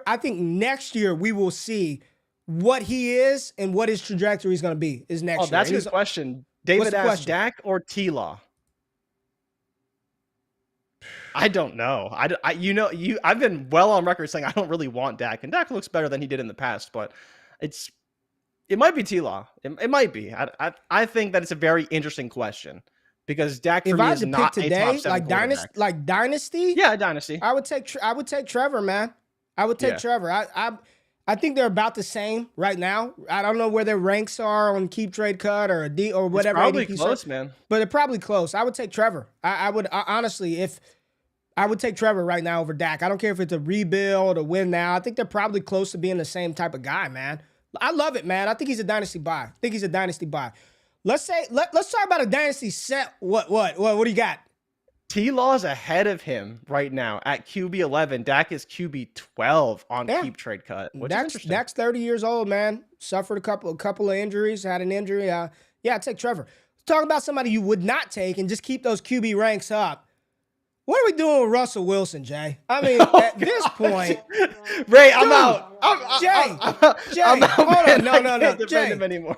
I think next year we will see what he is and what his trajectory is going to be is next year. That's a good question. David asked Dak or T-Law? I don't know. I've been well on record saying I don't really want Dak, and Dak looks better than he did in the past, but It might be T-Law. It might be. I think that it's a very interesting question because Dak for If me I had is to pick not a today, top 7 quarterback. like dynasty, Yeah, dynasty. I would take Trevor, man. I would take Trevor. I think they're about the same right now. I don't know where their ranks are on keep trade cut or a D or whatever. It's probably ADP close, search, man. but they're probably close. I would take Trevor. I would honestly, if I would take Trevor right now over Dak. I don't care if it's a rebuild or win now. I think they're probably close to being the same type of guy, man. I love it, man. I think he's a dynasty buy. Let's talk about a dynasty set. What do you got? T-Law's ahead of him right now at QB 11. Dak is QB 12 on keep trade cut. Which is interesting. Dak's 30 years old, man. Suffered a couple of injuries. Had an injury. Yeah, I'd take Trevor. Talk about somebody you would not take and just keep those QB ranks up. What are we doing with Russell Wilson, Jay? I mean, at this point, Ray, I'm out. Jay, I'm out, hold man. on, no, I can't defend Jay. him anymore.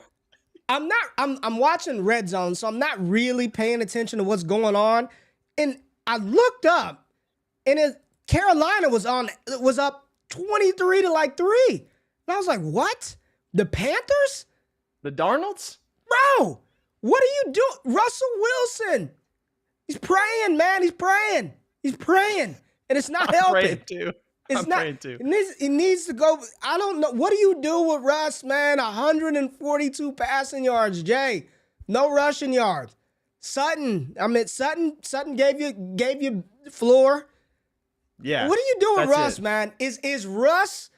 I'm watching Red Zone, so I'm not really paying attention to what's going on. And I looked up, and Carolina was up 23 to like 3. And I was like, what? The Panthers? The Darnolds? Bro, what are you doing? Russell Wilson. He's praying, man. He's praying. And it's not helping. Praying too. I'm praying too. It needs to go. I don't know. What do you do with Russ, man? 142 passing yards, Jay. No rushing yards. Sutton gave you floor. Yeah. What do you do with Russ, it. man? Is Russ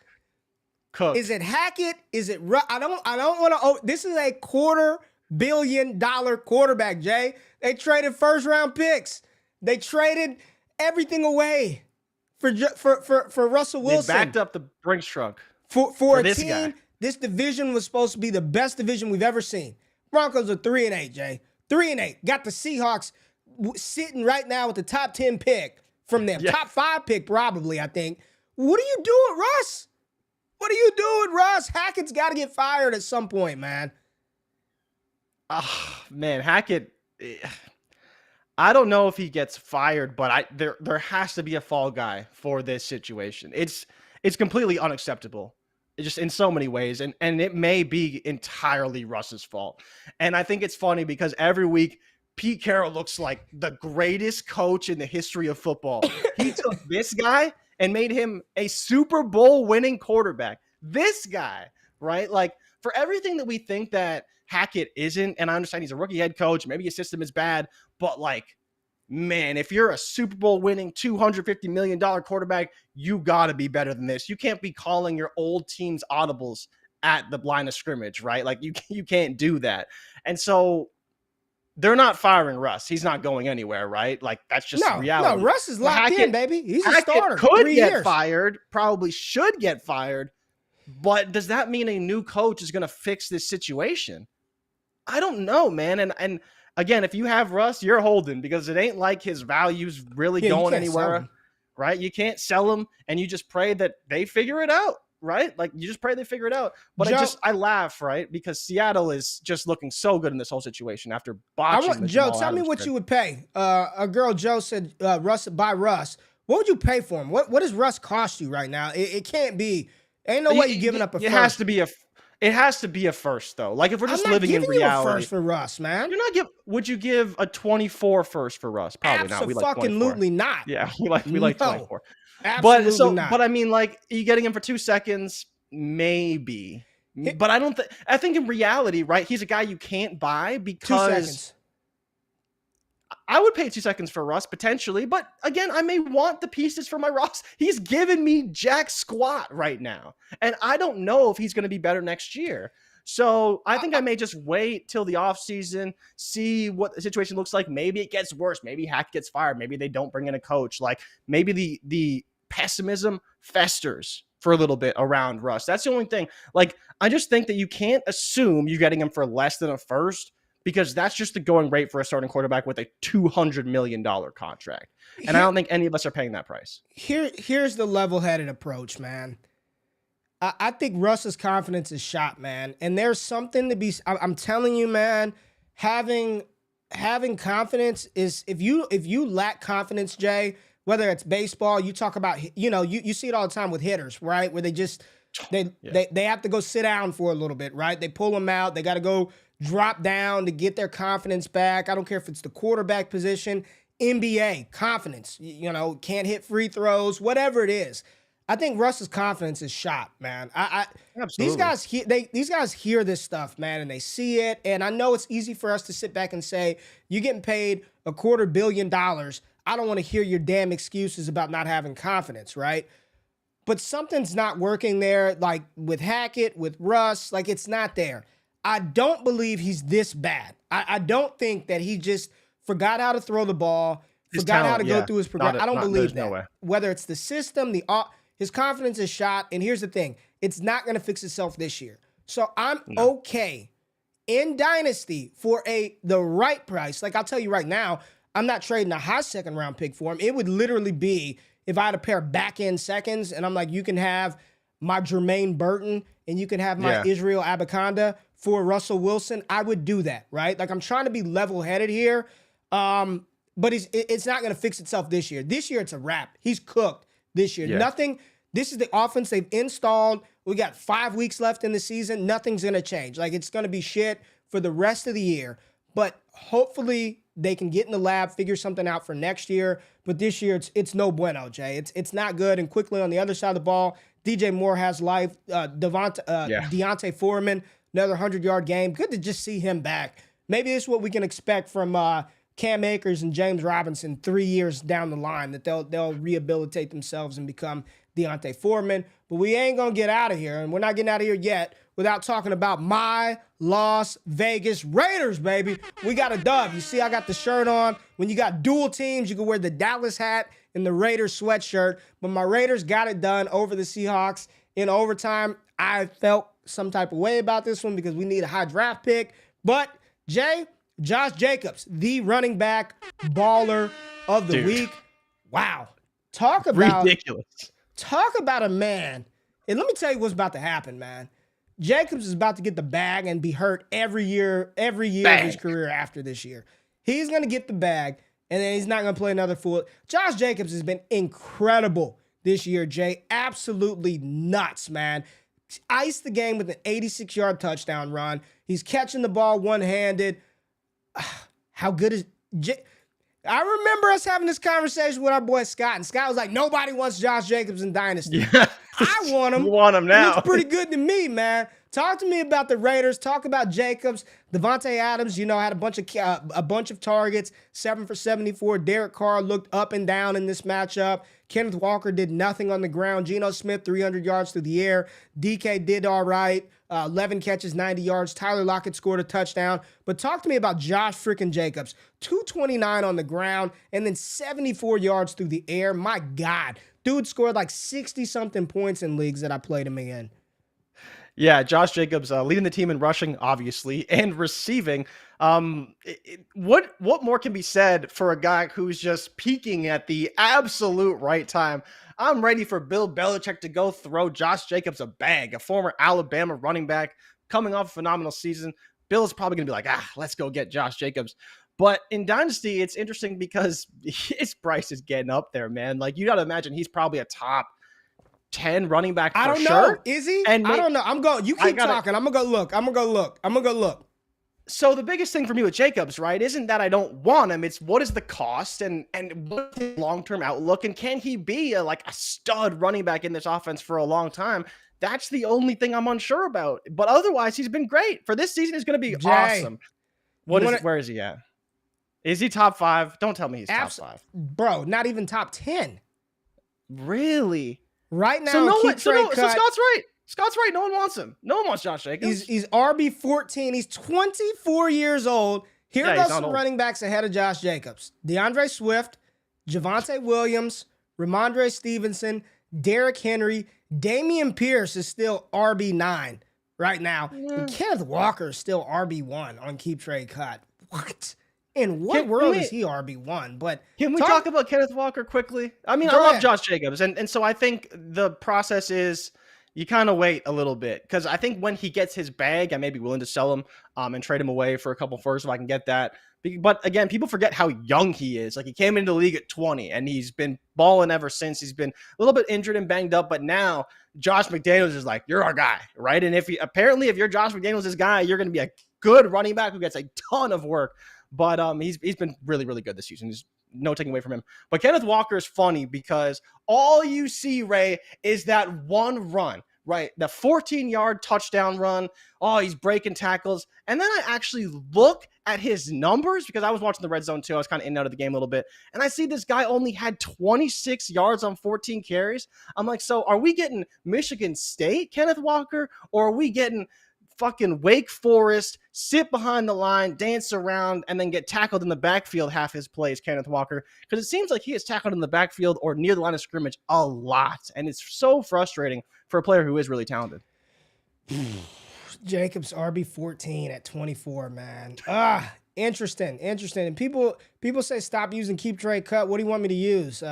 cooked? Is it Hackett? Is it Russ? I don't want to. This is a $250 million quarterback, Jay. They traded first round picks. They traded everything away for Russell Wilson. They backed up the Brinks truck for a this team. Guy. This division was supposed to be the best division we've ever seen. Broncos are 3-8, Jay. 3-8. Got the Seahawks sitting right now with the top 10 pick from them. Top 5 pick probably, I think. What do you do with Russ? Hackett's got to get fired at some point, man. Man, Hackett. I don't know if he gets fired, but there has to be a fall guy for this situation. It's completely unacceptable. It's just in so many ways, and it may be entirely Russ's fault. And I think it's funny because every week Pete Carroll looks like the greatest coach in the history of football. He took this guy and made him a Super Bowl winning quarterback. This guy, right? Like, for everything that we think that Hackett isn't, and I understand he's a rookie head coach, maybe his system is bad, but like, man, if you're a Super Bowl winning $250 million quarterback, you got to be better than this. You can't be calling your old team's audibles at the line of scrimmage, right? Like, you can't do that. And so they're not firing Russ. He's not going anywhere, right? Like, that's just reality. No, Russ is locked in, baby. He's a starter. Could get fired, probably should get fired, but does that mean a new coach is going to fix this situation? I don't know, man. And again, if you have Russ, you're holding because it ain't like his value's really going anywhere, right? You can't sell him, and you just pray that they figure it out, right? Like, you just pray they figure it out. But Joe, I laugh, right? Because Seattle is just looking so good in this whole situation after botching. Joe, tell me what you would pay. A girl, Joe, said Russ. What would you pay for him? What does Russ cost you right now? It can't be. Ain't no way you're giving up a first. It has to be a first, though. Like, if we're just living in reality. I'm not giving you a first for Russ, man. Would you give a 24 first for Russ? Probably not. We like 24. Absolutely not. Yeah, we like 24. Absolutely not. But I mean, like, are you getting him for 2 seconds? Maybe. But I think in reality, right, he's a guy you can't buy because 2 seconds. I would pay 2 seconds for Russ potentially, but again, I may want the pieces for my Russ. He's giving me jack squat right now, and I don't know if he's going to be better next year. So I think I may just wait till the offseason, see what the situation looks like. Maybe it gets worse. Maybe Hack gets fired. Maybe they don't bring in a coach. Like, maybe the pessimism festers for a little bit around Russ. That's the only thing. Like, I just think that you can't assume you're getting him for less than a first, because that's just the going rate for a starting quarterback with a $200 million contract. And I don't think any of us are paying that price. Here's the level-headed approach, man. I think Russ's confidence is shot, man. And there's something to be, I'm telling you, man, having confidence is, if you lack confidence, Jay, whether it's baseball, you talk about, you see it all the time with hitters, right? Where they just, They have to go sit down for a little bit, right? They pull them out. They got to go drop down to get their confidence back. I don't care if it's the quarterback position, NBA confidence, can't hit free throws, whatever it is. I think Russ's confidence is shot, man. These guys hear this stuff, man, and they see it. And I know it's easy for us to sit back and say, you're getting paid $250 million. I don't want to hear your damn excuses about not having confidence, right? But something's not working there, like with Hackett, with Russ, like it's not there. I don't believe he's this bad. I don't think that he just forgot how to throw the ball, forgot how to go through his progression. I don't believe that. No way. Whether it's the system, his confidence is shot. And here's the thing. It's not going to fix itself this year. So I'm okay in Dynasty for the right price. Like I'll tell you right now, I'm not trading a high second round pick for him. It would literally be if I had a pair of back end seconds and I'm like, you can have my Jermaine Burton and you can have my Israel Abaconda for Russell Wilson, I would do that, right? Like I'm trying to be level headed here. But it's not going to fix itself this year. This year it's a wrap. He's cooked this year. Nothing. This is the offense they've installed. We got 5 weeks left in the season. Nothing's going to change. Like it's going to be shit for the rest of the year. But hopefully they can get in the lab, figure something out for next year. But this year it's no bueno, Jay. It's not good. And quickly on the other side of the ball, DJ Moore has life. Deontay Foreman, another 100-yard game. Good to just see him back. Maybe this is what we can expect from Cam Akers and James Robinson 3 years down the line, that they'll rehabilitate themselves and become Deontay Foreman. But we ain't going to get out of here, and we're not getting out of here yet without talking about my Las Vegas Raiders, baby. We got a dub. You see, I got the shirt on. When you got dual teams, you can wear the Dallas hat and the Raiders sweatshirt. But my Raiders got it done over the Seahawks in overtime. I felt some type of way about this one because we need a high draft pick. But, Jay, Josh Jacobs, the running back baller of the week. Wow. Talk about ridiculous. Talk about a man. And let me tell you what's about to happen, man. Jacobs is about to get the bag and be hurt every year of his career after this year. He's going to get the bag, and then he's not going to play another full. Josh Jacobs has been incredible this year, Jay. Absolutely nuts, man. Iced the game with an 86-yard touchdown run. He's catching the ball one-handed. How good is I remember us having this conversation with our boy Scott, and Scott was like, nobody wants Josh Jacobs in Dynasty. Yeah. I want him. You want him now. He looks pretty good to me, man. Talk to me about the Raiders. Talk about Jacobs. Devontae Adams, had a bunch of targets, 7 for 74. Derek Carr looked up and down in this matchup. Kenneth Walker did nothing on the ground. Geno Smith, 300 yards through the air. DK did all right. 11 catches, 90 yards. Tyler Lockett scored a touchdown. But talk to me about Josh freaking Jacobs. 229 on the ground and then 74 yards through the air. My God. Dude scored like 60-something points in leagues that I played him in. Yeah, Josh Jacobs leading the team in rushing, obviously, and receiving. What more can be said for a guy who's just peaking at the absolute right time? I'm ready for Bill Belichick to go throw Josh Jacobs a bag, a former Alabama running back coming off a phenomenal season. Bill's probably going to be like, let's go get Josh Jacobs. But in Dynasty, it's interesting because his price is getting up there, man. Like, you got to imagine he's probably a top 10 running back for sure. I don't know. Is he? I don't know. You keep talking. I'm going to go look. So the biggest thing for me with Jacobs, right, isn't that I don't want him. It's what is the cost and what's his long-term outlook, and can he be a stud running back in this offense for a long time? That's the only thing I'm unsure about. But otherwise, he's been great. For this season, he's going to be awesome. Where is he at? Is he top 5? Don't tell me he's top 5. Bro, not even top 10. Really? Right now, so Scott's right. Scott's right. No one wants him. No one wants Josh Jacobs. He's RB14. He's 24 years old. Here goes some running backs ahead of Josh Jacobs. DeAndre Swift, Javonte Williams, Ramondre Stevenson, Derrick Henry. Damian Pierce is still RB9 right now. Yeah. And Kenneth Walker is still RB1 on Keep Trade Cut. What? In what world is he RB1? But can we talk about Kenneth Walker quickly? I mean, I love Josh Jacobs. And so I think the process is you kind of wait a little bit, because I think when he gets his bag, I may be willing to sell him and trade him away for a couple firsts if I can get that. But again, people forget how young he is. Like, he came into the league at 20, and he's been balling ever since. He's been a little bit injured and banged up, but now Josh McDaniels is like, you're our guy, right? And if you're Josh McDaniels' guy, you're going to be a good running back who gets a ton of work. But he's been really, really good this season. There's no taking away from him. But Kenneth Walker is funny because all you see, Ray, is that one run, right? The 14-yard touchdown run. Oh, he's breaking tackles. And then I actually look at his numbers because I was watching the red zone too. I was kind of in and out of the game a little bit. And I see this guy only had 26 yards on 14 carries. I'm like, so are we getting Michigan State Kenneth Walker, or are we getting fucking Wake Forest, sit behind the line, dance around, and then get tackled in the backfield half his plays, Kenneth Walker? Because it seems like he is tackled in the backfield or near the line of scrimmage a lot. And it's so frustrating for a player who is really talented. Jacobs RB14 at 24, man. Interesting. And people say stop using keep trade cut. What do you want me to use?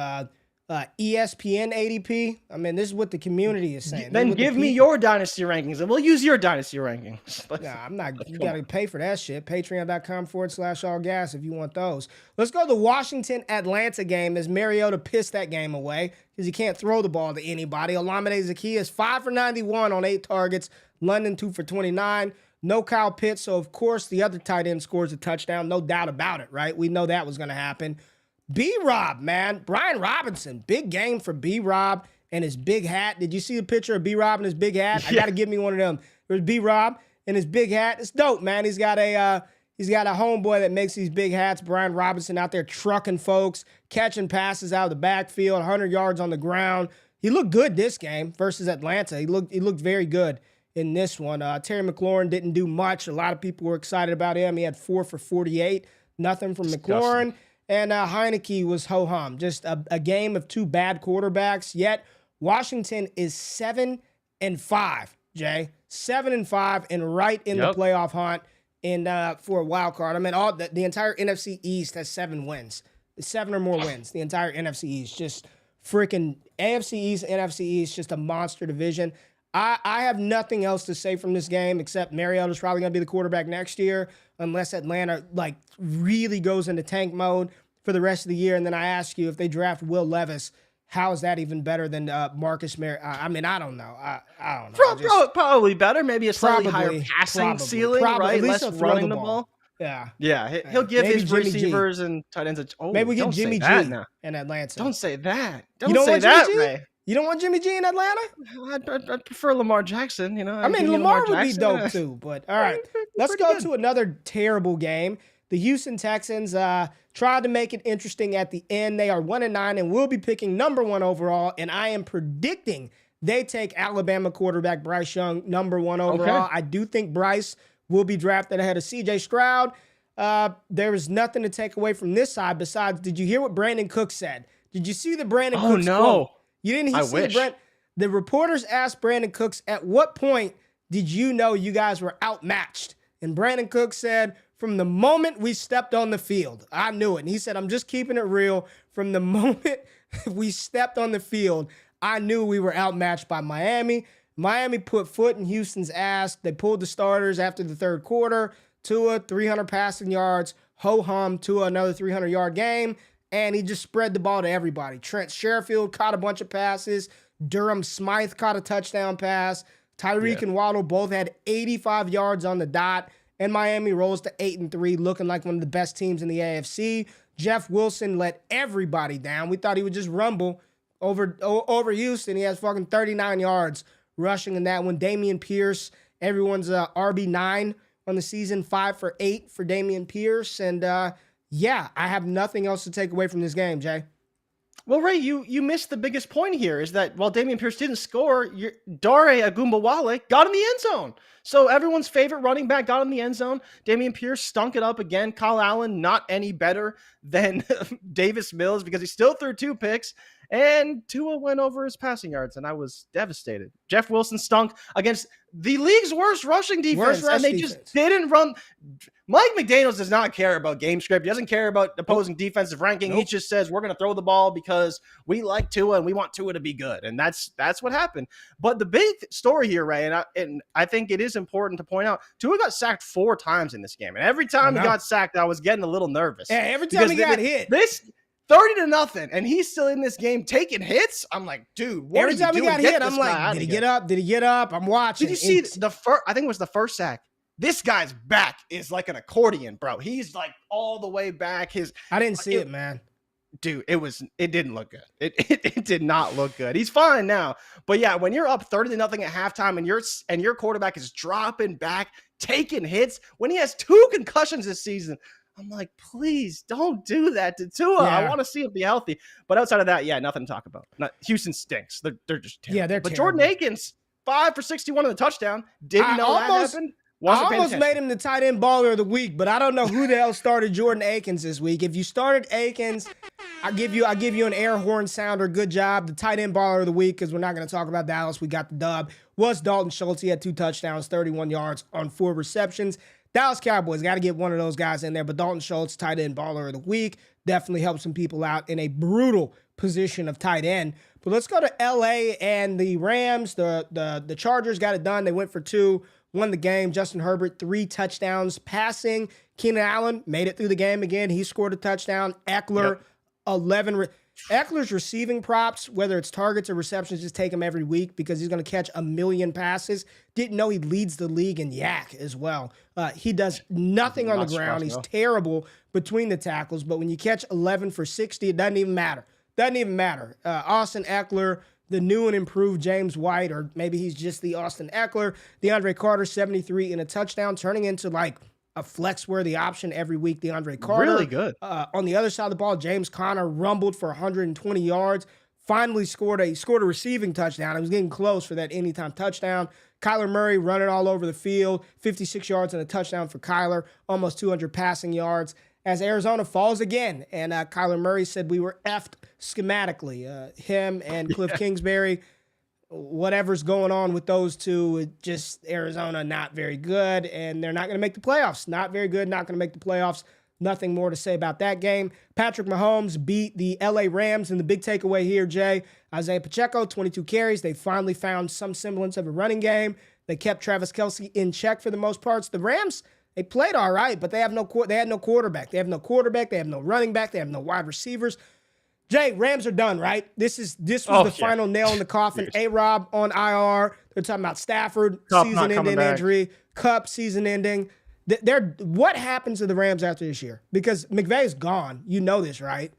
ESPN ADP. I mean, this is what the community is saying. Then give me your dynasty rankings, and we'll use your dynasty rankings. Nah, I'm not. You got to pay for that shit. Patreon.com/allgas if you want those. Let's go to the Washington-Atlanta game as Mariota pissed that game away because he can't throw the ball to anybody. Olamide Zaccheaus 5 for 91 on 8 targets. London 2 for 29. No Kyle Pitts, so of course the other tight end scores a touchdown. No doubt about it, right? We know that was going to happen. B-Rob, man. Brian Robinson. Big game for B-Rob and his big hat. Did you see the picture of B-Rob and his big hat? Yeah. I got to give me one of them. There's B-Rob and his big hat. It's dope, man. He's got a homeboy that makes these big hats. Brian Robinson out there trucking folks, catching passes out of the backfield, 100 yards on the ground. He looked good this game versus Atlanta. He looked very good in this one. Terry McLaurin didn't do much. A lot of people were excited about him. He had 4 for 48. Nothing from McLaurin. And Heineke was ho-hum. Just a game of 2 bad quarterbacks. Yet Washington is 7-5, Jay. 7-5 and right in the playoff hunt for a wild card. I mean, the entire NFC East has 7 wins. 7 or more wins. The entire NFC East. Just freaking AFC East, NFC East, just a monster division. I have nothing else to say from this game except Mariota's probably going to be the quarterback next year unless Atlanta really goes into tank mode for the rest of the year. And then I ask you, if they draft Will Levis, how is that even better than Marcus Mariota? I mean, I don't know. I don't know. Probably better. Maybe a slightly higher passing ceiling, right? Less running the ball. Yeah. He'll give his Jimmy receivers and tight ends maybe we get Jimmy G in Atlanta. Don't say that. Don't say that, Ray. You don't want Jimmy G in Atlanta? I'd prefer Lamar Jackson, you know. I mean, Lamar would be dope too, but all right. Let's go to another terrible game. The Houston Texans tried to make it interesting at the end. They are 1-9 and will be picking number 1 overall, and I am predicting they take Alabama quarterback Bryce Young number 1 overall. Okay. I do think Bryce will be drafted ahead of C.J. Stroud. There is nothing to take away from this side besides, did you hear what Brandon Cooks said? Did you see the Brandon Cooks quote? You didn't see the reporters asked Brandon Cooks, at what point did you know you guys were outmatched? And Brandon Cooks said, from the moment we stepped on the field, I knew it. And he said, I'm just keeping it real. From the moment we stepped on the field, I knew we were outmatched by Miami. Miami put foot in Houston's ass. They pulled the starters after the third quarter. Tua, 300 passing yards. Ho-hum, Tua, another 300-yard game. And he just spread the ball to everybody. Trent Sherfield caught a bunch of passes. Durham Smythe caught a touchdown pass. Tyreek and Waddle both had 85 yards on the dot. And Miami rolls to 8-3, looking like one of the best teams in the AFC. Jeff Wilson let everybody down. We thought he would just rumble over Houston. He has fucking 39 yards rushing in that one. Dameon Pierce, everyone's RB9 on the season, 5 for 8 for Dameon Pierce. And I have nothing else to take away from this game, Jay. Well, Ray, you missed the biggest point here is that while Dameon Pierce didn't score, Dare Agumbawale got in the end zone. So everyone's favorite running back got in the end zone. Dameon Pierce stunk it up again. Kyle Allen, not any better than Davis Mills because he still threw 2 picks. and Tua went over his passing yards, and I was devastated. Jeff Wilson stunk against the league's worst rushing defense, and they just didn't run. Mike McDaniels does not care about game script. He doesn't care about opposing defensive ranking. He just says we're going to throw the ball because we like Tua and we want Tua to be good, and that's what happened. But the big story here, Ray, and I think it is important to point out, Tua got sacked 4 times in this game, and every time he got sacked, I was getting a little nervous. Yeah, every time he got hit. This 30-0, and he's still in this game taking hits. I'm like, dude, what every time he got hit, I'm like, did he get up? Did he get up? I'm watching. Did you see the first? I think it was the first sack. This guy's back is like an accordion, bro. He's like all the way back. I didn't see it, man. Dude, it didn't look good. It did not look good. He's fine now. But yeah, when you're up 30-0 at halftime and your quarterback is dropping back, taking hits, when he has 2 concussions this season, I'm like, please don't do that to Tua. I want to see him be healthy. But outside of that, yeah, nothing to talk about. Houston stinks. They're just terrible. Yeah, they're But terrible. Jordan Akins, 5 for 61 on the touchdown. Didn't know that happened. I almost made him the tight end baller of the week, but I don't know who the hell started Jordan Akins this week. If you started Akins, I give you an air horn sounder. Good job. The tight end baller of the week, because we're not going to talk about Dallas. We got the dub. Was Dalton Schultz. He had 2 touchdowns, 31 yards on 4 receptions. Dallas Cowboys, got to get one of those guys in there. But Dalton Schultz, tight end baller of the week, definitely helped some people out in a brutal position of tight end. But let's go to LA and the Rams. The Chargers got it done. They went for 2. Won the game. Justin Herbert, 3 touchdowns passing. Keenan Allen made it through the game again. He scored a touchdown. Eckler, 11. Eckler's receiving props, whether it's targets or receptions, just take him every week because he's going to catch 1 million passes. Didn't know he leads the league in yak as well. He does nothing on the ground. He's terrible between the tackles, but when you catch 11 for 60, it doesn't even matter. Austin Eckler, the new and improved James White, or maybe he's just the Austin Eckler. DeAndre Carter, 73 and a touchdown, turning into like a flex-worthy option every week. DeAndre Carter. Really good. On the other side of the ball, James Conner rumbled for 120 yards. Finally scored a receiving touchdown. It was getting close for that anytime touchdown. Kyler Murray running all over the field. 56 yards and a touchdown for Kyler. Almost 200 passing yards. As Arizona falls again, and Kyler Murray said we were effed schematically. Him and Cliff Kingsbury, whatever's going on with those two, just Arizona not very good, and they're not going to make the playoffs. Not very good, not going to make the playoffs. Nothing more to say about that game. Patrick Mahomes beat the LA Rams, and the big takeaway here, Jay, Isaiah Pacheco, 22 carries. They finally found some semblance of a running game. They kept Travis Kelce in check for the most parts. The Rams, they played all right, but they had no quarterback. They have no quarterback. They have no running back. They have no wide receivers. Jay, Rams are done, right? This was the final nail in the coffin. A-Rob on IR. They're talking about Stafford, season-ending injury. Kupp, season-ending. What happens to the Rams after this year? Because McVay's gone. You know this, right?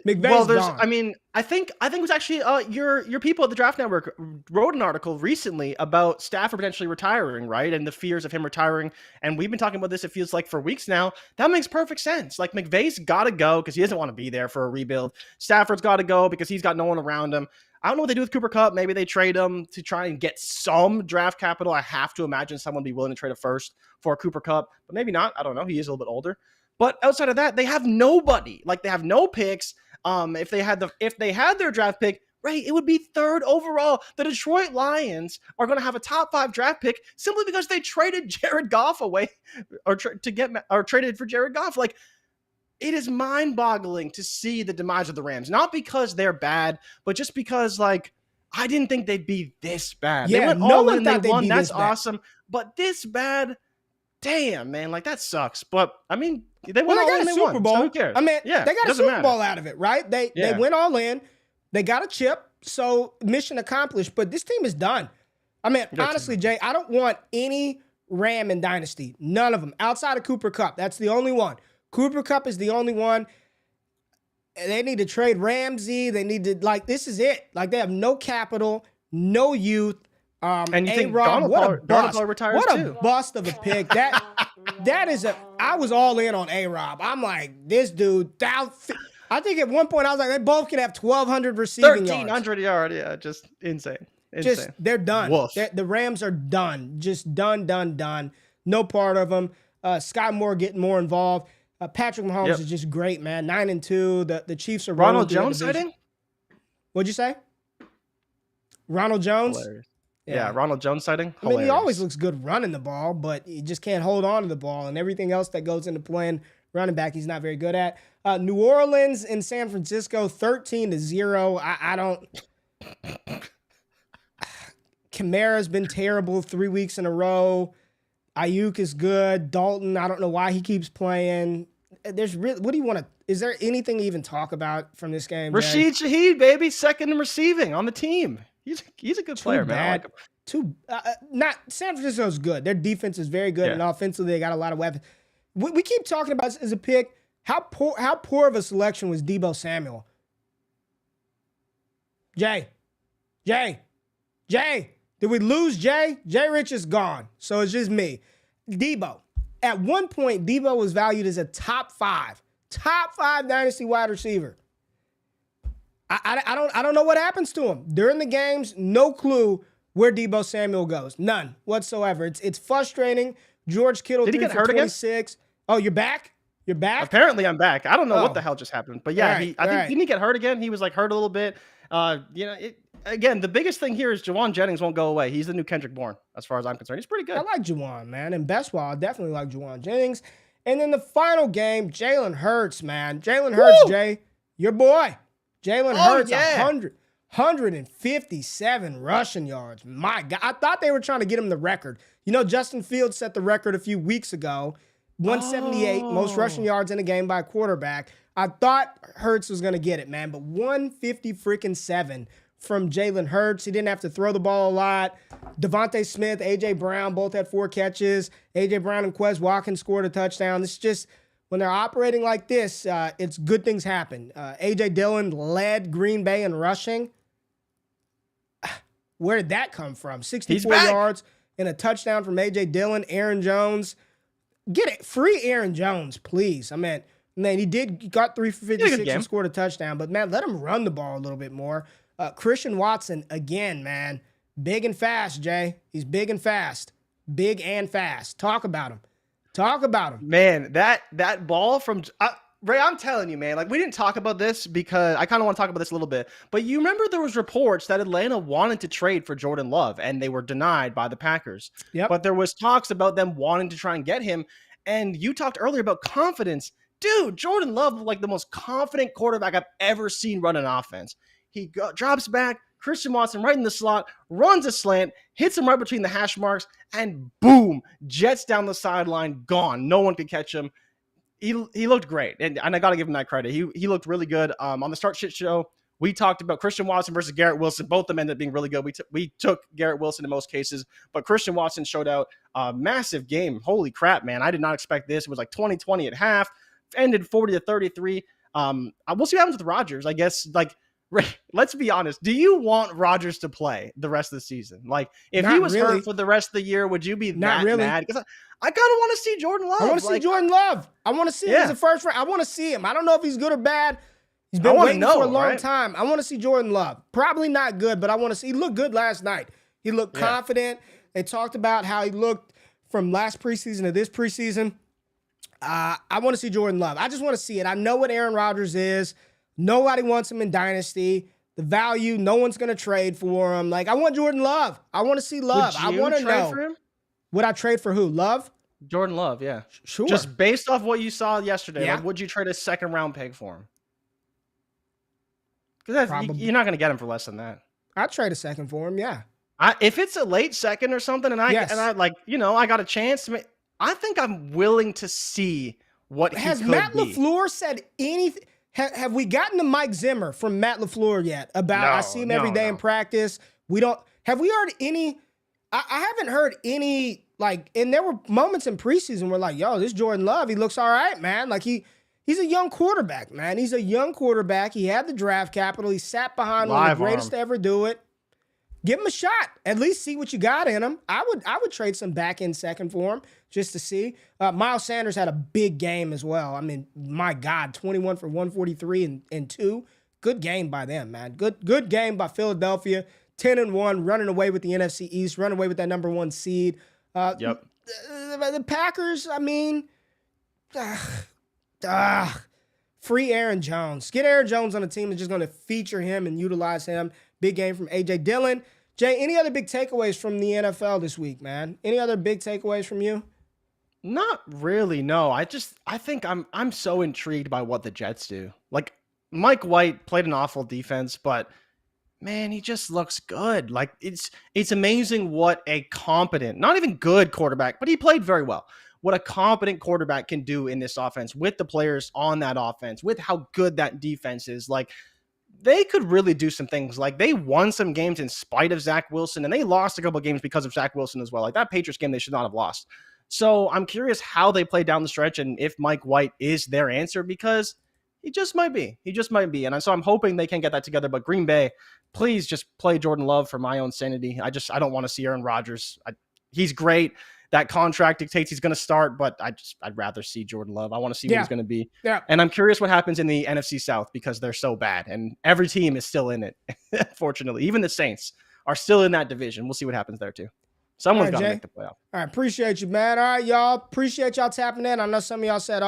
McVay's gone. I mean, I think it was actually your people at the Draft Network wrote an article recently about Stafford potentially retiring, right? And the fears of him retiring. And we've been talking about this, it feels like, for weeks now. That makes perfect sense. Like, McVay's got to go because he doesn't want to be there for a rebuild. Stafford's got to go because he's got no one around him. I don't know what they do with Cooper Kupp. Maybe they trade him to try and get some draft capital. I have to imagine someone would be willing to trade a first for Cooper Kupp, but maybe not. I don't know. He is a little bit older. But outside of that, they have nobody. Like, they have no picks. If they had their draft pick, right, it would be 3rd overall. The Detroit Lions are going to have a top 5 draft pick simply because they traded Jared Goff away or traded for Jared Goff. Like, it is mind-boggling to see the demise of the Rams. Not because they're bad, but just because, like, I didn't think they'd be this bad. Yeah, they went no all one in, thought they they'd won. be That's this bad. awesome. But this bad, damn, man, like, that sucks. But I mean, they Well, went they all got in, a they Super won. Bowl. So who cares? I mean, yeah, they got a doesn't Super matter. Bowl out of it, right? They went all in. They got a chip. So mission accomplished. But this team is done. I mean, honestly, Jay, I don't want any Ram in Dynasty. None of them. Outside of Cooper Kupp. That's the only one. Cooper Kupp is the only one. They need to trade Ramsey. They need to, like, this is it. Like, they have no capital, no youth. And you think A-Rob, Donald Pollard retires what too? a bust of a pick. That is I was all in on A-Rob. I'm like, this dude, I think at one point I was like, they both can have 1,200 receiving yards. 1,300 yards, yeah, just insane. Just, they're done. Woof. The Rams are done. Just done. No part of them. Sky Moore getting more involved. Patrick Mahomes is just great, man. 9-2. The Chiefs are Ronald Jones sighting? What'd you say? Ronald Jones? Hilarious. Yeah, Ronald Jones sighting. I mean, he always looks good running the ball, but he just can't hold on to the ball. And everything else that goes into playing running back, he's not very good at. New Orleans and San Francisco, 13-0. I don't... Kamara's been terrible 3 weeks in a row. Ayuk is good. Dalton, I don't know why he keeps playing. What do you want to... Is there anything to even talk about from this game, Rashid Shaheed, baby, second in receiving on the team. He's a good player, man. San Francisco's good. Their defense is very good, and offensively they got a lot of weapons. We keep talking about this as a pick. How poor of a selection was Deebo Samuel? Jay, did we lose Jay? Jay Rich is gone, so it's just me. Deebo. At one point, Deebo was valued as a top five Dynasty wide receiver. I don't know what happens to him. During the games, no clue where Deebo Samuel goes. None whatsoever. It's frustrating. George Kittle, did he get hurt 26. Again? Oh, you're back? You're back? Apparently I'm back. I don't know what the hell just happened. But yeah, I think didn't he get hurt again? He was like hurt a little bit. Again, the biggest thing here is Jawan Jennings won't go away. He's the new Kendrick Bourne, as far as I'm concerned. He's pretty good. I like Jawan, man. And best of all, I definitely like Jawan Jennings. And then the final game, Jalen Hurts, man. Jalen Hurts, Jay, your boy. Jalen Hurts, 157 rushing yards. My God. I thought they were trying to get him the record. You know, Justin Fields set the record a few weeks ago. 178, most rushing yards in a game by a quarterback. I thought Hurts was going to get it, man. But 150-7 from Jalen Hurts. He didn't have to throw the ball a lot. Devontae Smith, A.J. Brown both had 4 catches. A.J. Brown and Quez Watkins scored a touchdown. It's just... when they're operating like this, it's good things happen. A.J. Dillon led Green Bay in rushing. Where did that come from? 64 yards and a touchdown from A.J. Dillon. Aaron Jones. Get it. Free Aaron Jones, please. I mean, man, he got 3 for 56 and scored a touchdown. But, man, let him run the ball a little bit more. Christian Watson, again, man. Big and fast, Jay. He's big and fast. Big and fast. Talk about him. Man, that ball from Ray, I'm telling you, man, like we didn't talk about this because I kind of want to talk about this a little bit, but you remember there was reports that Atlanta wanted to trade for Jordan Love and they were denied by the Packers. Yep. But there was talks about them wanting to try and get him. And you talked earlier about confidence. Dude, Jordan Love looked like the most confident quarterback I've ever seen run an offense. He drops back, Christian Watson right in the slot, runs a slant, hits him right between the hash marks, and boom, jets down the sideline, gone. No one could catch him. He looked great, and I got to give him that credit. He looked really good. On the Start Shit Show, we talked about Christian Watson versus Garrett Wilson. Both of them ended up being really good. We took Garrett Wilson in most cases, but Christian Watson showed out a massive game. Holy crap, man. I did not expect this. It was like 20-20 at half, ended 40-33. We'll see what happens with Rodgers. I guess, like, let's be honest. Do you want Rodgers to play the rest of the season? Like, if he was hurt for the rest of the year, would you be mad? Because I kind of want to see Jordan Love. I want to see Jordan Love. I want to see him as a first round. I want to see him. I don't know if he's good or bad. He's been waiting for a long time. I want to see Jordan Love. Probably not good, but I want to see. He looked good last night. He looked confident. They talked about how he looked from last preseason to this preseason. I want to see Jordan Love. I just want to see it. I know what Aaron Rodgers is. Nobody wants him in Dynasty. The value, no one's going to trade for him. Like, I want Jordan Love. I want to see Love. I want to know. For him? Would I trade for who? Love? Jordan Love, yeah. Sure. Just based off what you saw yesterday, like, would you trade a second-round pick for him? Because you're not going to get him for less than that. I'd trade a second for him, yeah. If it's a late second or something, and I like, you know, I got a chance, I think I'm willing to see what he could be. Has Matt LaFleur said anything? Have we gotten to Mike Zimmer from Matt LaFleur yet about I see him every day in practice? Have we heard any? I haven't heard any, like, and there were moments in preseason where, like, yo, this Jordan Love, he looks all right, man. Like, he's a young quarterback, man. He's a young quarterback. He had the draft capital. He sat behind one of the greatest to ever do it. Give him a shot. At least see what you got in him. I would trade some back end second for him just to see. Miles Sanders had a big game as well. I mean, my God, 21 for 143 and 2. Good game by them, man. Good game by Philadelphia. 10-1, running away with the NFC East, running away with that number 1 seed. The Packers, I mean, free Aaron Jones. Get Aaron Jones on a team that's just going to feature him and utilize him. Big game from A.J. Dillon. Jay, any other big takeaways from the NFL this week, man? Any other big takeaways from you? Not really, no. I think I'm so intrigued by what the Jets do. Like, Mike White played an awful defense, but man, he just looks good. Like, it's amazing what a competent, not even good quarterback, but he played very well. What a competent quarterback can do in this offense with the players on that offense, with how good that defense is. Like, they could really do some things. Like, they won some games in spite of Zach Wilson, and they lost a couple of games because of Zach Wilson as well. Like, that Patriots game, they should not have lost. So I'm curious how they play down the stretch and if Mike White is their answer, because he just might be. He just might be. And so I'm hoping they can get that together. But Green Bay, please just play Jordan Love for my own sanity. I don't want to see Aaron Rodgers. He's great. That contract dictates he's going to start, but I'd rather see Jordan Love. I want to see what he's going to be. Yeah. And I'm curious what happens in the NFC South, because they're so bad and every team is still in it. Fortunately, even the Saints are still in that division. We'll see what happens there too. Someone's got to make the playoff. All right. Appreciate you, man. All right, y'all. Appreciate y'all tapping in. I know some of y'all said,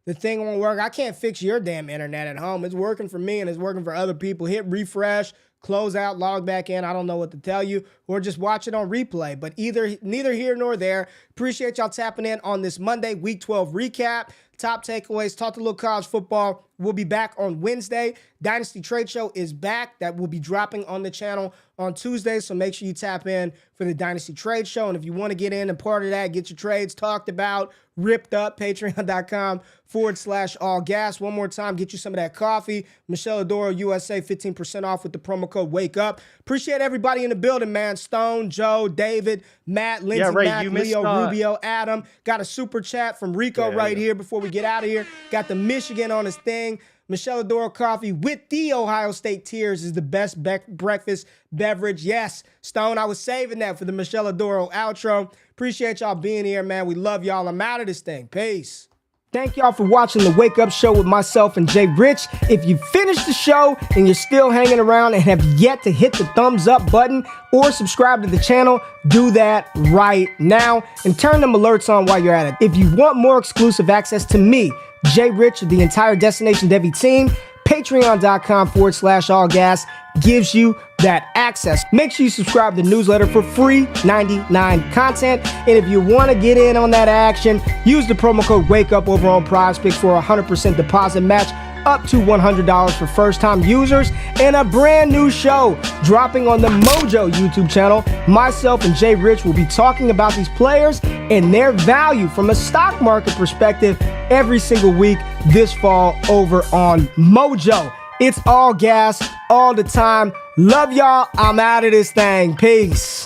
the thing won't work. I can't fix your damn internet at home. It's working for me and it's working for other people. Hit refresh, close out, log back in. I don't know what to tell you, or just watch it on replay. But neither here nor there. Appreciate y'all tapping in on this Monday, Week 12 recap. Top takeaways, talk a little college football. We'll be back on Wednesday. Dynasty Trade Show is back. That will be dropping on the channel on Tuesday, so make sure you tap in for the Dynasty Trade Show. And if you want to get in and part of that, get your trades talked about, ripped up, patreon.com/allgas. One more time, get you some of that coffee. Michelle Adoro USA, 15% off with the promo code WAKEUP. Appreciate everybody in the building, man. Stone, Joe, David, Matt, Lindsay, Ray, Matt, Leo, Rubio, Adam. Got a super chat from Rico here before we get out of here. Got the Michigan on his thing. Michelle Adoro coffee with the Ohio State Tears is the best breakfast beverage. Yes, Stone, I was saving that for the Michelle Adoro outro. Appreciate y'all being here, man. We love y'all. I'm out of this thing. Peace. Thank y'all for watching the Wake Up Show with myself and Jay Rich. If you finished the show and you're still hanging around and have yet to hit the thumbs up button or subscribe to the channel, do that right now and turn them alerts on while you're at it. If you want more exclusive access to me, Jay Rich, the entire Destination Devy team, patreon.com/allgas gives you that access. Make sure you subscribe to the newsletter for free 99 content. And if you want to get in on that action, use the promo code WAKEUP over on PrizePicks for a 100% deposit match up to $100 for first-time users, and a brand new show dropping on the Mojo YouTube channel. Myself and Jay Rich will be talking about these players and their value from a stock market perspective every single week this fall over on Mojo. It's all gas all the time. Love y'all. I'm out of this thing. Peace.